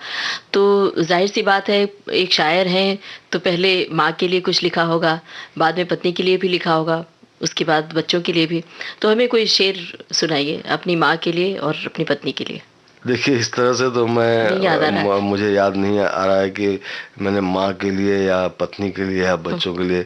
तो जाहिर सी बात है एक शायर हैं तो पहले माँ के लिए कुछ लिखा होगा, बाद में पत्नी के लिए भी लिखा होगा, उसके बाद बच्चों के लिए भी। तो हमें कोई शेर सुनाइए अपनी माँ के लिए और अपनी पत्नी के लिए। देखिए इस तरह से तो नहीं याद आ रहा है। मुझे याद नहीं आ रहा है कि मैंने माँ के लिए या पत्नी के लिए या बच्चों के लिए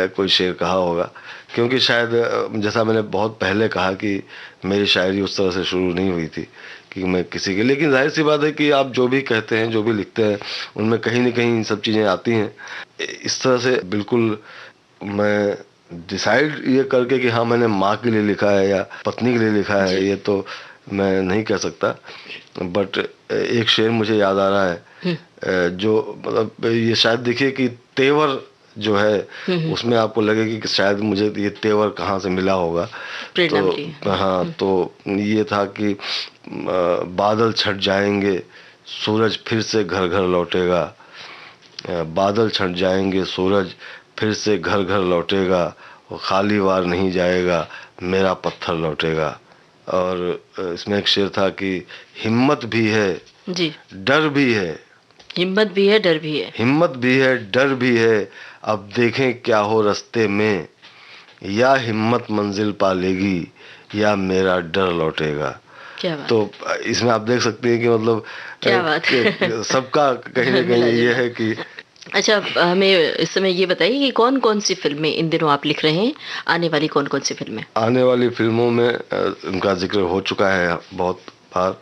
कोई शेर कहा होगा, क्योंकि शायद जैसा मैंने बहुत पहले कहा कि मेरी शायरी उस तरह से शुरू नहीं हुई थी कि मैं किसी के, लेकिन जाहिर सी बात है कि आप जो भी कहते हैं, जो भी लिखते हैं, उनमें कहीं ना कहीं सब चीज़ें आती हैं। इस तरह से बिल्कुल मैं डिसाइड ये करके कि हाँ मैंने माँ के लिए लिखा है या पत्नी के लिए लिखा है, ये तो मैं नहीं कह सकता। बट एक शेर मुझे याद आ रहा है जो मतलब ये शायद देखिए कि तेवर जो है उसमें आपको लगेगी कि शायद मुझे ये तेवर कहाँ से मिला होगा। तो हाँ, तो ये था कि बादल छट जाएंगे सूरज फिर से घर घर लौटेगा, बादल छट जाएंगे सूरज फिर से घर घर लौटेगा, वो खाली वार नहीं जाएगा मेरा पत्थर लौटेगा। और इसमें एक शेर था कि हिम्मत भी है जी, डर भी है, हिम्मत भी है डर भी है, हिम्मत भी है डर भी है, अब देखें क्या हो रास्ते में, या हिम्मत मंजिल पा लेगी या मेरा डर लौटेगा। क्या बात। तो इसमें आप देख सकते हैं कि मतलब क्या बात सबका कहीं ना कहीं ये है कि अच्छा, हमें इस समय ये बताइए कि कौन कौन सी फिल्में इन दिनों आप लिख रहे हैं, आने वाली कौन कौन सी फिल्में? आने वाली फिल्मों में उनका जिक्र हो चुका है बहुत बार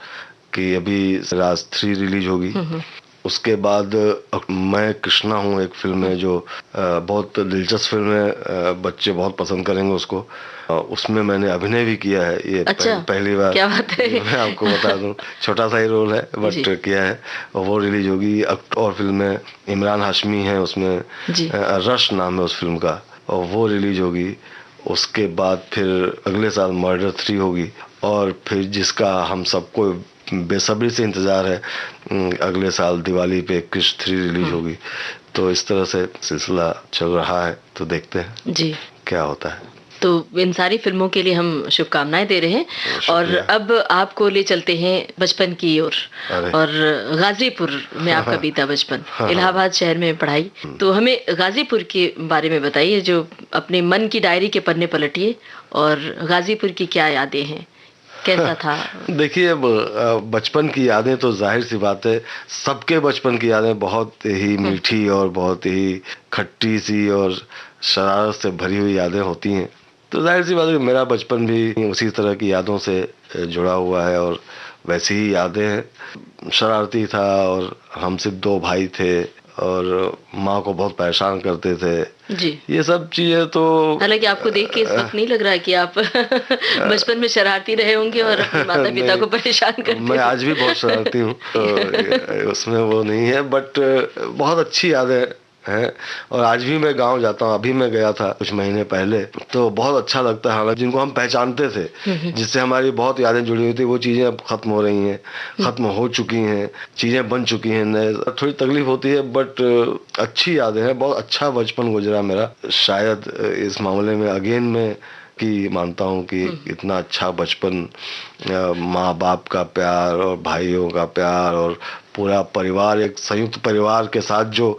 कि अभी राज 3 रिलीज होगी। उसके बाद मैं कृष्णा हूँ एक फिल्म है जो बहुत दिलचस्प फिल्म है, बच्चे बहुत पसंद करेंगे उसको। उसमें मैंने अभिनय भी किया है, ये अच्छा, पहली बार। क्या बात है। मैं आपको बता दूं, छोटा सा ही रोल है बट किया है, और वो रिलीज होगी। और फिल्म है इमरान हाशमी है उसमें, रश नाम है उस फिल्म का, और वो रिलीज होगी। उसके बाद फिर अगले साल मर्डर 3 होगी, और फिर जिसका हम सबको बेसब्री से इंतजार है अगले साल दिवाली पे क्रिश 3 रिलीज होगी। तो इस तरह से सिलसिला चल रहा है, तो देखते हैं जी क्या होता है। तो इन सारी फिल्मों के लिए हम शुभकामनाएं दे रहे हैं। और अब आपको ले चलते हैं बचपन की ओर, और गाजीपुर में आपका बीता बचपन, इलाहाबाद शहर में पढ़ाई। तो हमें गाजीपुर के बारे में बताइए, जो अपने मन की डायरी के पन्ने पलटिए, और गाजीपुर की क्या यादें हैं, कैसा था? देखिए बचपन की यादें तो जाहिर सी बात है, सबके बचपन की यादें बहुत ही मीठी और बहुत ही खट्टी सी और शरारत से भरी हुई यादें होती हैं। तो जाहिर सी बात है मेरा बचपन भी उसी तरह की यादों से जुड़ा हुआ है, और वैसी ही यादें हैं। शरारती था, और हम सिर्फ 2 भाई थे, और माँ को बहुत परेशान करते थे जी। ये सब चीजें तो हालांकि आपको देख के इस वक्त नहीं लग रहा है कि आप बचपन में शरारती रहे होंगे और अपने माता पिता को परेशान करते। मैं आज भी बहुत शरारती हूँ, तो उसमें वो नहीं है, बट बहुत अच्छी यादें हैं। और आज भी मैं गांव जाता हूँ, अभी मैं गया था कुछ महीने पहले, तो बहुत अच्छा लगता है। हालांकि जिनको हम पहचानते थे, जिससे हमारी बहुत यादें जुड़ी हुई थी, वो चीजें अब खत्म हो रही हैं, खत्म हो चुकी हैं, चीजें बन चुकी हैं नए। थोड़ी तकलीफ होती है, बट अच्छी यादें हैं। बहुत अच्छा बचपन गुजरा मेरा। शायद इस मामले में अगेन मैं कि मानता हूँ कि इतना अच्छा बचपन, माँ बाप का प्यार और भाइयों का प्यार और पूरा परिवार, एक संयुक्त परिवार के साथ जो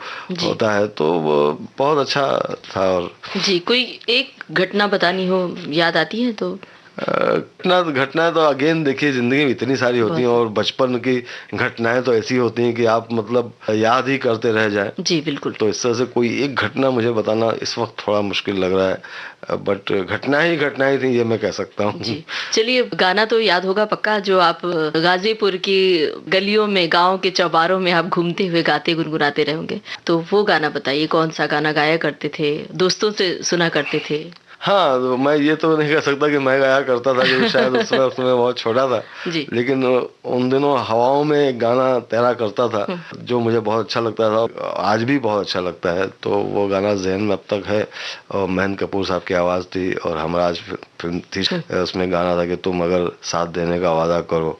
होता है, तो वो बहुत अच्छा था। और जी, कोई एक घटना बतानी हो, याद आती है तो? घटनाएं तो अगेन देखिए जिंदगी में इतनी सारी होती हैं, और बचपन की घटनाएं तो ऐसी होती हैं कि आप मतलब याद ही करते रह जाएं। जी बिल्कुल। तो इस तरह से कोई एक घटना मुझे बताना इस वक्त थोड़ा मुश्किल लग रहा है, बट घटनाएं थी, ये मैं कह सकता हूँ। जी चलिए, गाना तो याद होगा पक्का, जो आप गाजीपुर की गलियों में, गाँव के चौबारों में आप घूमते हुए गाते गुनगुनाते रहेंगे। तो वो गाना बताइए, कौन सा गाना गाया करते थे, दोस्तों से सुना करते थे? हाँ, तो मैं ये तो नहीं कह सकता कि मैं गाया करता था, क्योंकि शायद उसमें बहुत छोटा था। लेकिन उन दिनों हवाओं में एक गाना तैरा करता था जो मुझे बहुत अच्छा लगता था, आज भी बहुत अच्छा लगता है। तो वो गाना ज़हन में अब तक है, और महन कपूर साहब की आवाज़ थी, और हमराज फिल्म थी, उसमें गाना था कि तुम अगर साथ देने का वादा करो,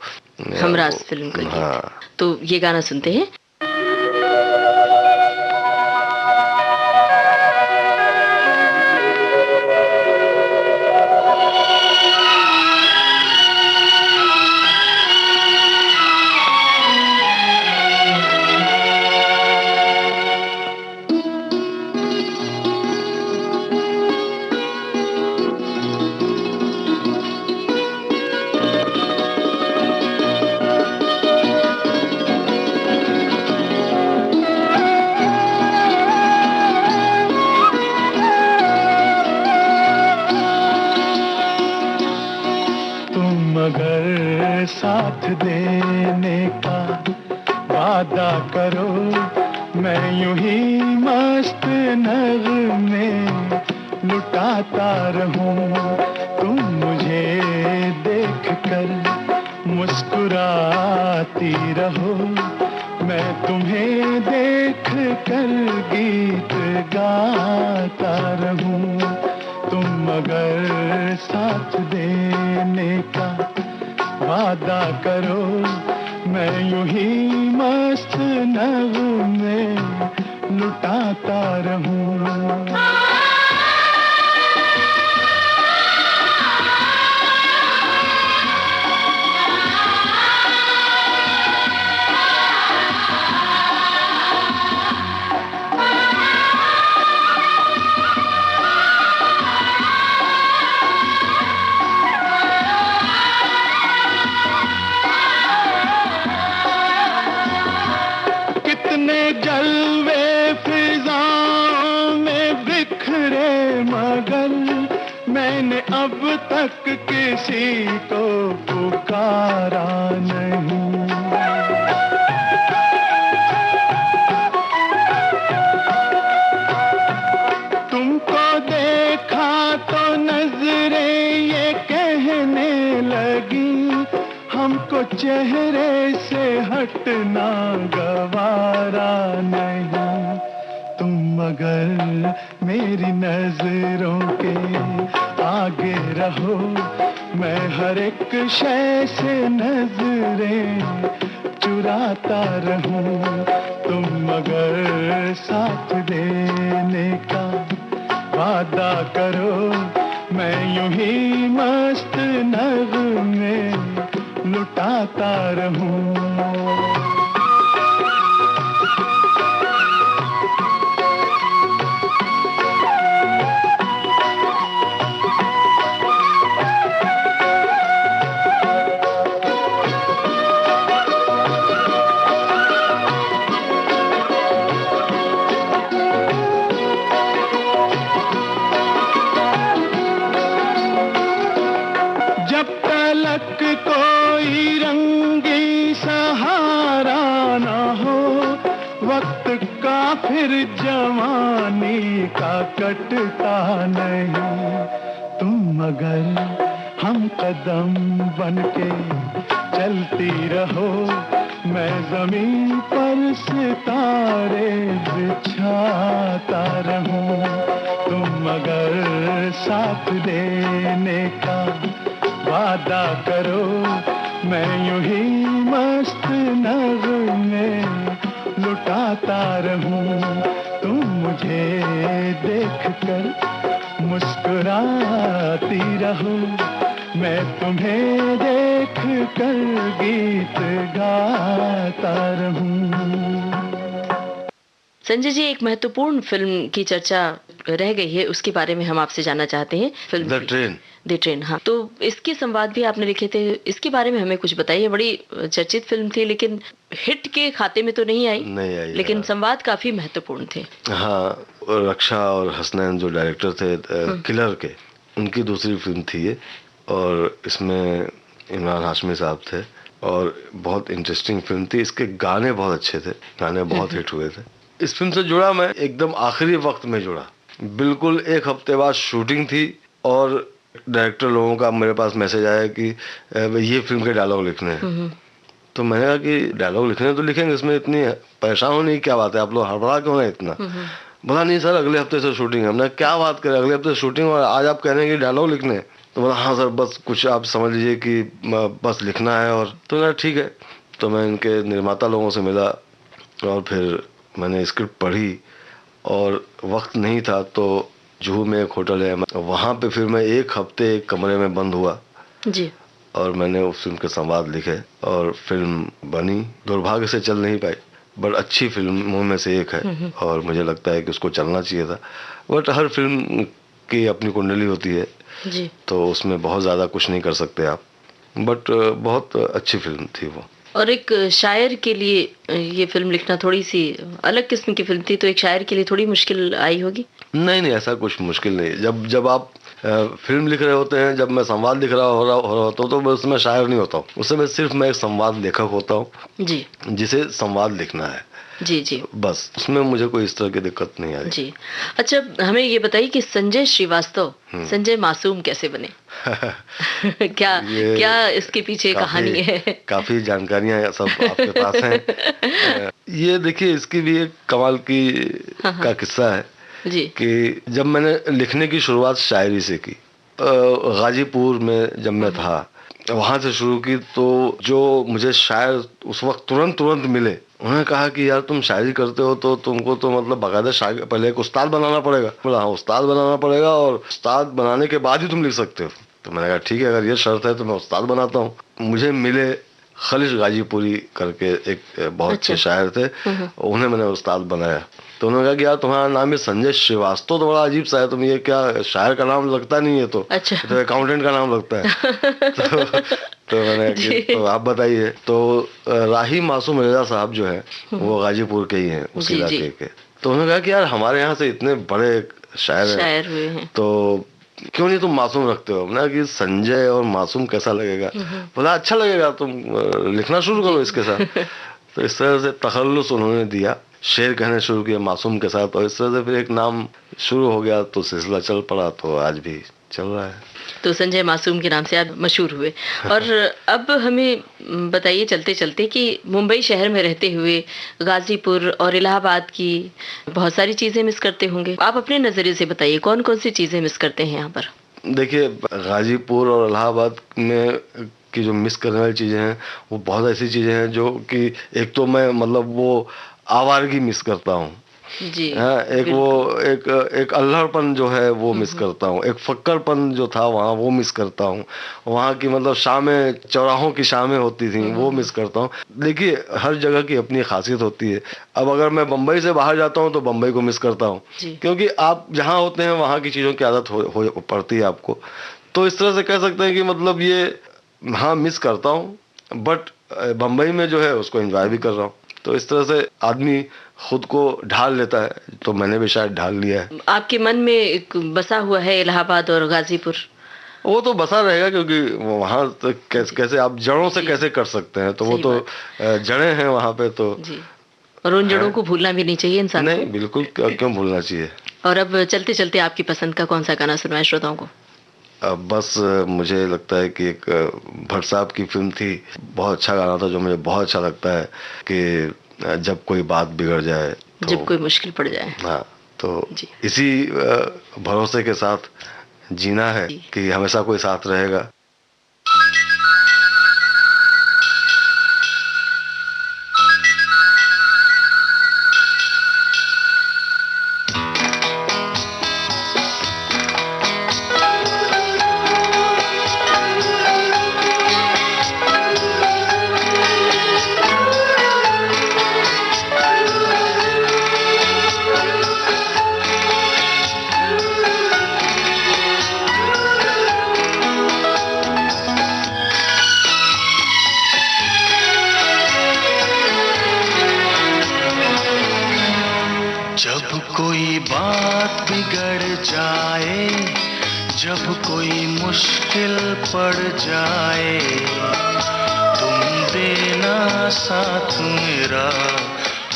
हमराज फिल्म का। हाँ, तो ये गाना सुनते हैं। देने का वादा करो, मैं यूं ही मस्त नगमे लुटाता रहूं। तुम मुझे देख कर मुस्कुराती रहो, मैं तुम्हें देख कर गीत गाता रहूं। तुम अगर साथ देने का वादा करो, मैं यूं ही मस्त नगमे लुटाता रहूं। जलवे फिजाओं में बिखरे, मगर मैंने अब तक किसी को पुकारा नहीं। तुमको देखा तो नजरें ये कहने लगी, हमको चेहरे से हटना गवारा नहीं। तुम मगर मेरी नजरों के आगे रहो, मैं हर एक शय से नजरें चुराता रहूं। तुम मगर साथ देने का वादा करो, मैं यूं ही मस्त नगमे लुटाता रहूं। जब तलक कोई रंगी सहारा न हो, वक्त का फिर जवानी का कटता नहीं। तुम मगर हम कदम बनके चलती रहो, मैं जमीन पर सितारे बिछाता रहूं। तुम मगर साथ देने का वादा करो, मैं यूं ही मस्त नगमे लुटाता रहूं। तुम मुझे देख कर मुस्कुराती रहो, मैं तुम्हें देख कर गीत गाता रहूं। संजय जी, एक महत्वपूर्ण फिल्म की चर्चा रह गई है, उसके बारे में हम आपसे जानना चाहते हैं। Film the train. हाँ, तो इसके संवाद भी आपने लिखे थे, इसके बारे में हमें कुछ बताइए। बड़ी चर्चित फिल्म थी, लेकिन हिट के खाते में तो नहीं आई, लेकिन संवाद काफी महत्वपूर्ण थे। हाँ, रक्षा और हसनैन जो डायरेक्टर थे किलर के, उनकी दूसरी फिल्म थी ये, और इसमें इमरान हाशमी साहब थे, और बहुत इंटरेस्टिंग फिल्म थी। इसके गाने बहुत अच्छे थे, गाने बहुत हिट हुए थे। इस फिल्म से जुड़ा मैं एकदम आखिरी वक्त में जुड़ा, बिल्कुल एक हफ्ते बाद शूटिंग थी, और डायरेक्टर लोगों का मेरे पास मैसेज आया कि ये फिल्म के डायलॉग लिखने हैं। तो मैंने कहा कि डायलॉग लिखने तो लिखेंगे, इसमें इतनी परेशान होने की क्या बात है, आप लोग हड़बड़ा क्यों है इतना। बोला नहीं सर, अगले हफ्ते से शूटिंग है। हमने क्या बात करें, अगले हफ्ते शूटिंग और आज आप कह रहे हैं कि डायलॉग लिखने। तो बोला हाँ सर, बस कुछ आप समझ लीजिए कि बस लिखना है। और तो मैंने ठीक है, तो मैं इनके निर्माता लोगों से मिला और फिर मैंने स्क्रिप्ट पढ़ी, और वक्त नहीं था तो जुहू में एक होटल है, वहाँ पे फिर मैं एक हफ्ते एक कमरे में बंद हुआ जी, और मैंने उस फिल्म के संवाद लिखे और फिल्म बनी। दुर्भाग्य से चल नहीं पाई, बट अच्छी फिल्मों में से एक है और मुझे लगता है कि उसको चलना चाहिए था। बट हर फिल्म की अपनी कुंडली होती है जी, तो उसमें बहुत ज़्यादा कुछ नहीं कर सकते आप, बट बहुत अच्छी फिल्म थी वो। और एक शायर के लिए ये फिल्म लिखना थोड़ी सी अलग किस्म की फिल्म थी, तो एक शायर के लिए थोड़ी मुश्किल आई होगी? नहीं, ऐसा कुछ मुश्किल नहीं। जब आप फिल्म लिख रहे होते हैं, जब मैं संवाद लिख रहा हो रहा होता हूँ तो मैं उसमें शायर नहीं होता हूँ, उसमें सिर्फ मैं एक संवाद लेखक होता हूँ जी, जिसे संवाद लिखना है। जी जी, बस उसमें मुझे कोई इस तरह की दिक्कत नहीं आई। जी। अच्छा, हमें ये बताइए कि संजय श्रीवास्तव संजय मासूम कैसे बने? क्या क्या इसके पीछे कहानी है? काफी जानकारियां सब आपके पास हैं। ये देखिए, इसकी भी एक कमाल की का किस्सा है जी, कि जब मैंने लिखने की शुरुआत शायरी से की, गाजीपुर में जब मैं था, वहां से शुरू की, तो जो मुझे शायर उस वक्त तुरंत मिले, उन्होंने कहा कि यार तुम शायरी करते हो तो तुमको तो मतलब बाकायदा शायर, पहले एक उस्ताद बनाना पड़ेगा। बोला हाँ, उस्ताद बनाना पड़ेगा और उस्ताद बनाने के बाद ही तुम लिख सकते हो। तो मैंने कहा ठीक है, अगर ये शर्त है तो मैं उस्ताद बनाता हूँ। मुझे मिले खलिश गाजीपुरी करके एक बहुत अच्छे शायर थे, उन्हें मैंने उस्ताद बनाया। तो उन्होंने कहा कि यार तुम्हारा नाम है संजय श्रीवास्तव, तो बड़ा अजीब सा है, तुम ये क्या शायर का नाम लगता नहीं है, तो अच्छा, तो अकाउंटेंट का नाम लगता है। तो मैंने कि तो आप बताइए। तो राही मासूम रजा साहब जो है वो गाजीपुर के ही हैं, उसी इलाके के। तो उन्होंने कहा कि यार हमारे यहाँ से इतने बड़े शायर हुए हैं, तो क्यों नहीं तुम मासूम रखते हो ना, कि संजय और मासूम कैसा लगेगा? बोला अच्छा लगेगा, तुम लिखना शुरू करो इसके साथ। तो इस तरह से तखल्लुस उन्होंने दिया, शेर कहने शुरू किए मासूम के साथ, और इस तरह से फिर एक नाम शुरू हो गया, तो सिलसिला चल पड़ा, तो आज भी चल रहा है। तो संजय मासूम के नाम से आप मशहूर हुए। और अब हमें बताइए चलते चलते कि मुंबई शहर में रहते हुए गाजीपुर और इलाहाबाद की बहुत सारी चीजें मिस करते होंगे। आप अपने नजरिए से बताइए कौन कौन सी चीजें मिस करते हैं यहाँ पर? देखिए, गाजीपुर और इलाहाबाद में की जो मिस करने वाली चीजें हैं, वो बहुत ऐसी चीजें हैं जो कि एक तो मैं मतलब वो आवारगी मिस करता हूँ जी, एक वो एक अल्हड़पन जो है वो मिस करता हूँ, एक फक्करपन जो था वहाँ वो मिस करता हूँ, वहाँ की मतलब शामें, चौराहों की शामें होती थी वो मिस करता हूँ। देखिए हर जगह की अपनी खासियत होती है। अब अगर मैं बम्बई से बाहर जाता हूँ तो बम्बई को मिस करता हूँ, क्योंकि आप जहाँ होते हैं वहाँ की चीज़ों की आदत हो पड़ती है आपको। तो इस तरह से कह सकते हैं कि मतलब ये हाँ मिस करता हूँ, बट बम्बई में जो है उसको एंजॉय भी कर रहा हूँ। तो इस तरह से आदमी खुद को ढाल लेता है, तो मैंने भी शायद ढाल लिया है। आपके मन में एक बसा हुआ है इलाहाबाद और गाजीपुर? वो तो बसा रहेगा, क्योंकि वहाँ तो कैसे आप जड़ों से कैसे कर सकते हैं, तो वो तो जड़ें हैं वहाँ पे, तो जी। और उन जड़ों को भूलना भी नहीं चाहिए इंसान को। नहीं, बिल्कुल क्यों भूलना चाहिए। और अब चलते चलते आपकी पसंद का कौन सा गाना सुनवाएं श्रोताओं को? बस मुझे लगता है कि एक भट्ट साहब की फिल्म थी, बहुत अच्छा गाना था जो मुझे बहुत अच्छा लगता है, कि जब कोई बात बिगड़ जाए तो, जब कोई मुश्किल पड़ जाए। हाँ, तो इसी भरोसे के साथ जीना है कि हमेशा कोई साथ रहेगा। कोई बात बिगड़ जाए, जब कोई मुश्किल पड़ जाए, तुम देना साथ मेरा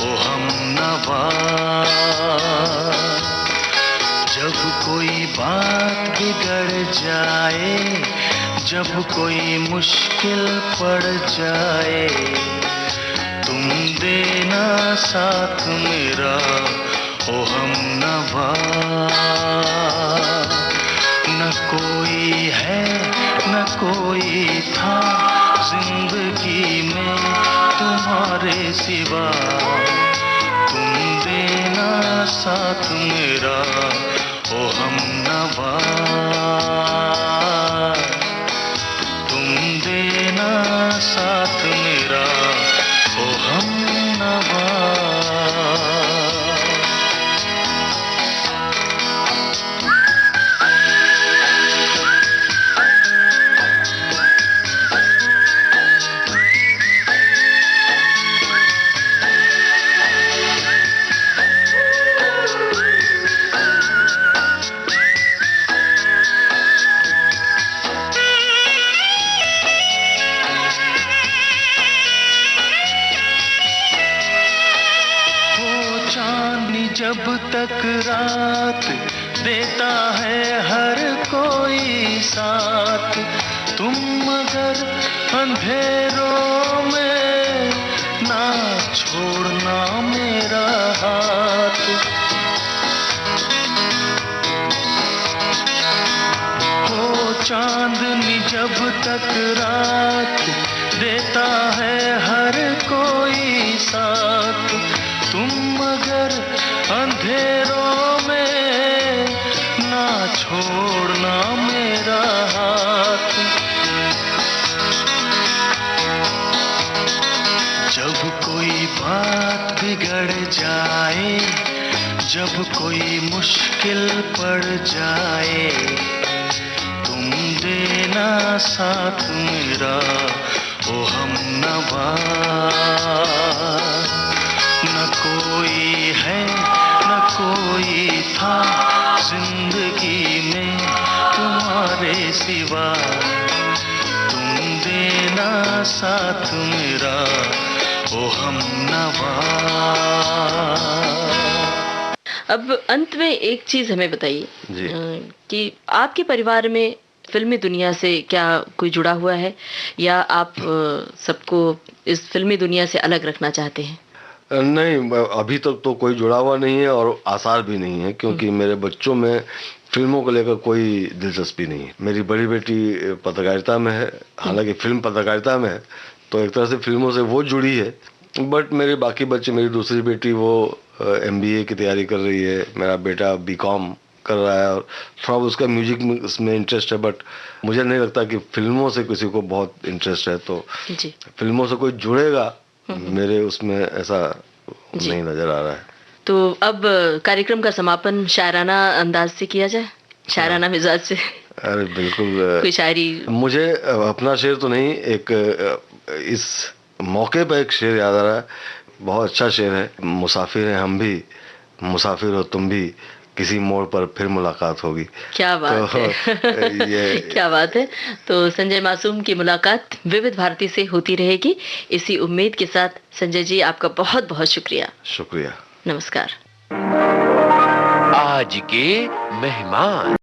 ओ हमनवा। जब कोई बात बिगड़ जाए, जब कोई मुश्किल पड़ जाए, तुम देना साथ मेरा ओ हमनवा। न कोई है न कोई था जिंदगी में तुम्हारे सिवा, तुम देना साथ मेरा ओ हमनवा। तुम देना साथ मेरा ओ हमनवा। जब तक रात देता है हर कोई साथ, तुम मगर अंधेरों में ना छोड़ना मेरा हाथ। हो चांदनी जब तक रात देता है हर कोई साथ, तुम मगर अंधेरों में ना छोड़ना मेरा हाथ। जब कोई बात बिगड़ जाए, जब कोई मुश्किल पड़ जाए, तुम देना साथ मेरा ओ हमनवा। न कोई है न कोई था जिंदगी में तुम्हारे सिवा, तुम देना साथ मेरा ओ हमनवा। अब अंत में एक चीज हमें बताइए कि आपके परिवार में फिल्मी दुनिया से क्या कोई जुड़ा हुआ है, या आप सबको इस फिल्मी दुनिया से अलग रखना चाहते हैं? नहीं, अभी तक तो कोई जुड़ा हुआ नहीं है और आसार भी नहीं है, क्योंकि मेरे बच्चों में फिल्मों को लेकर कोई दिलचस्पी नहीं है। मेरी बड़ी बेटी पत्रकारिता में है, हालांकि फिल्म पत्रकारिता में है, तो एक तरह से फिल्मों से वो जुड़ी है। बट मेरे बाकी बच्चे, मेरी दूसरी बेटी वो MBA की तैयारी कर रही है, मेरा बेटा BCom कर रहा है और थोड़ा उसका म्यूजिक में इंटरेस्ट है, बट मुझे नहीं लगता कि फिल्मों से किसी को बहुत इंटरेस्ट है, तो जी। फिल्मों से कोई जुड़ेगा मेरे उसमें ऐसा नहीं नजर आ रहा है। तो अब कार्यक्रम का समापन शायराना अंदाज से किया जाए, शायराना मिजाज से। अरे बिल्कुल, कोई शायरी? मुझे अपना शेर तो नहीं, एक इस मौके पर एक शेर याद आ रहा है, बहुत अच्छा शेर है। मुसाफिर हैं हम भी, मुसाफिर हो तुम भी, किसी मोड़ पर फिर मुलाकात होगी। क्या बात है। ये क्या बात है। तो संजय मासूम की मुलाकात विविध भारती से होती रहेगी, इसी उम्मीद के साथ संजय जी आपका बहुत बहुत शुक्रिया। शुक्रिया, नमस्कार। आज के मेहमान।